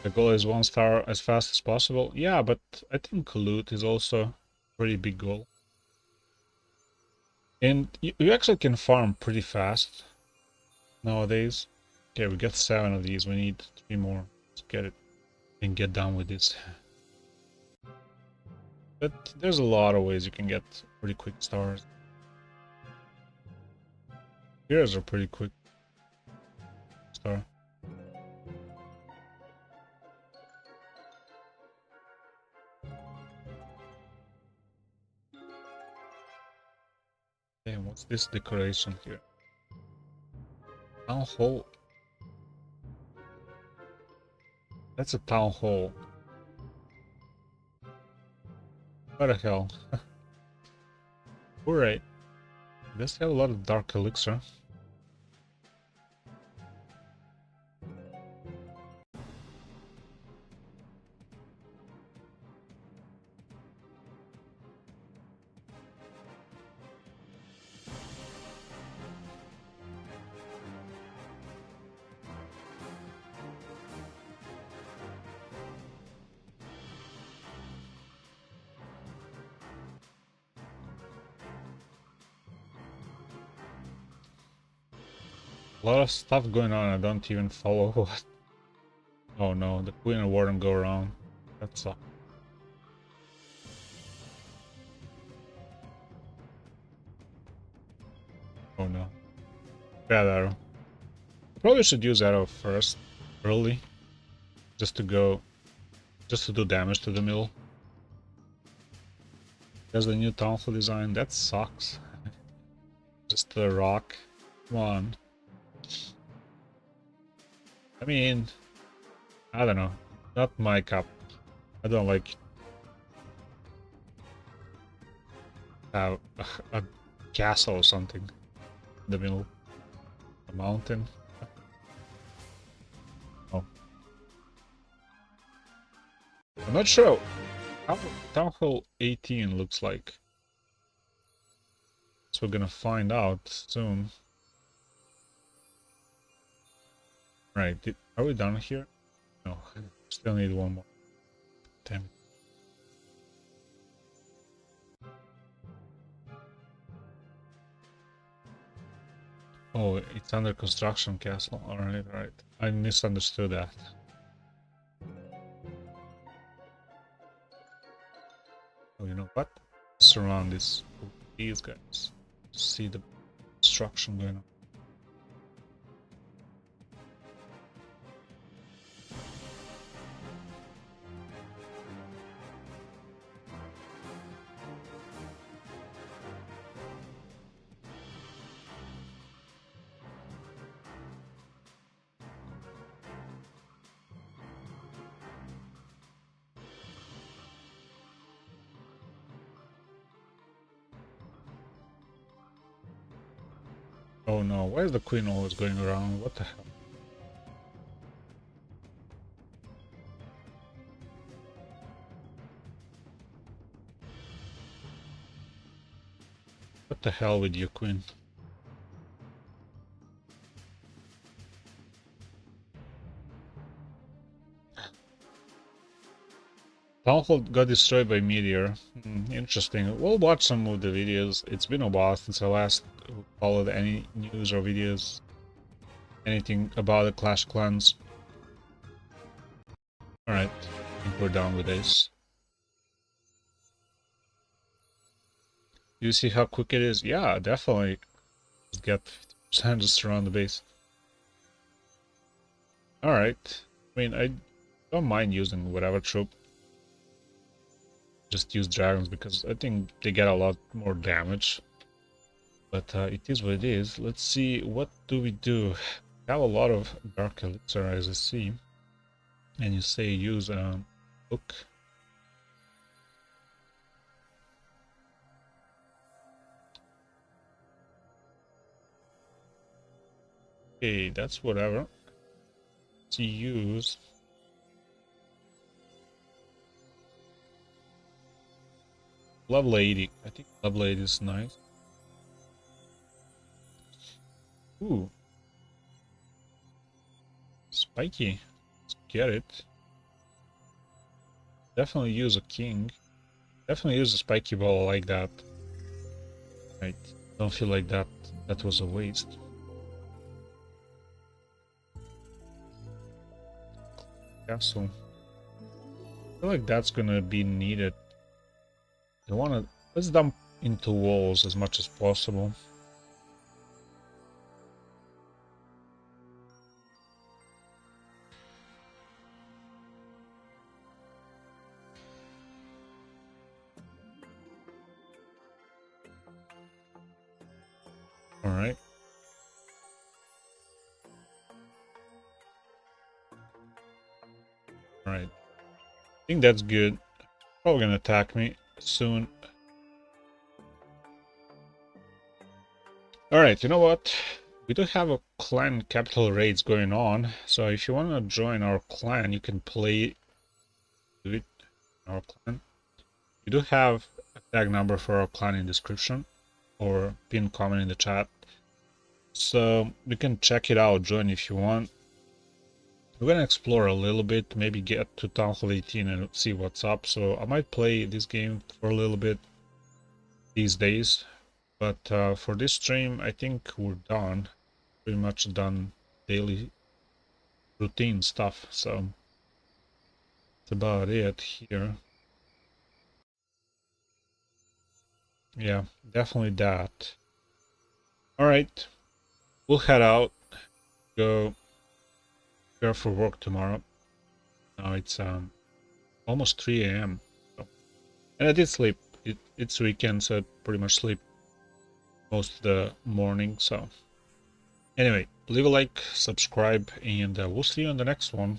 Speaker 1: The goal is 1 star as fast as possible. Yeah, but I think loot is also a pretty big goal. And you actually can farm pretty fast nowadays. Okay, we got 7 of these. We need 3 more. Let's get it and get done with this. But there's a lot of ways you can get pretty quick stars. Here's a pretty quick star. Damn, what's this decoration here? Town hall. That's a town hall. What the hell? Alright. Does have a lot of dark elixir. A lot of stuff going on, I don't even follow what. Oh no, the Queen and Warden go around. That sucks. Oh no. Bad arrow. Probably should use arrow first, early. Just to do damage to the mill. There's the new town hall design, that sucks. Just a rock. Come on. I mean, I don't know. Not my cup. I don't like a castle or something in the middle. A mountain. Oh. I'm not sure how Town Hall 18 looks like. So we're gonna find out soon. Right, are we done here? No, still need one more. Damn it. Oh, it's under construction, castle. Alright, right. I misunderstood that. Oh, you know what? Surround these guys. See the destruction going on. Oh no, why is the queen always going around? What the hell? What the hell with you, queen? Town Hall got destroyed by meteor. Interesting. We'll watch some of the videos. It's been a while since I last followed any news or videos. Anything about the Clash Clans. Alright, I think we're done with this. You see how quick it is? Yeah, definitely. Just get 50% just around the base. Alright. I mean, I don't mind using whatever troop. Just use dragons because I think they get a lot more damage. But it is what it is. Let's see, what do we do? We have a lot of dark elixir as I see. And you say use book. Okay, that's whatever. Let's use level 80. I think level 80 is nice. Ooh. Spiky. Let's get it. Definitely use a king. Definitely use a spiky ball like that. Right. Don't feel like that was a waste. Castle. I feel like that's gonna be needed. I wanna let's dump into walls as much as possible. Alright. Alright. I think that's good. Probably gonna attack me soon. Alright, you know what? We do have a clan capital raids going on, so if you wanna join our clan, you can play it in our clan. We do have a tag number for our clan in description or pinned comment in the chat. So you can check it out, join if you want. We're gonna explore a little bit, maybe get to Town Hall 18 and see what's up. So I might play this game for a little bit these days. But for this stream, I think we're done. Pretty much done daily routine stuff. So that's about it here. Yeah, definitely that. Alright, we'll head out. Go prepare for work tomorrow. Now it's almost 3 a.m. So. And I did sleep. It's weekend, so I pretty much sleep most of the morning. So anyway, leave a like, subscribe, and we'll see you on the next one.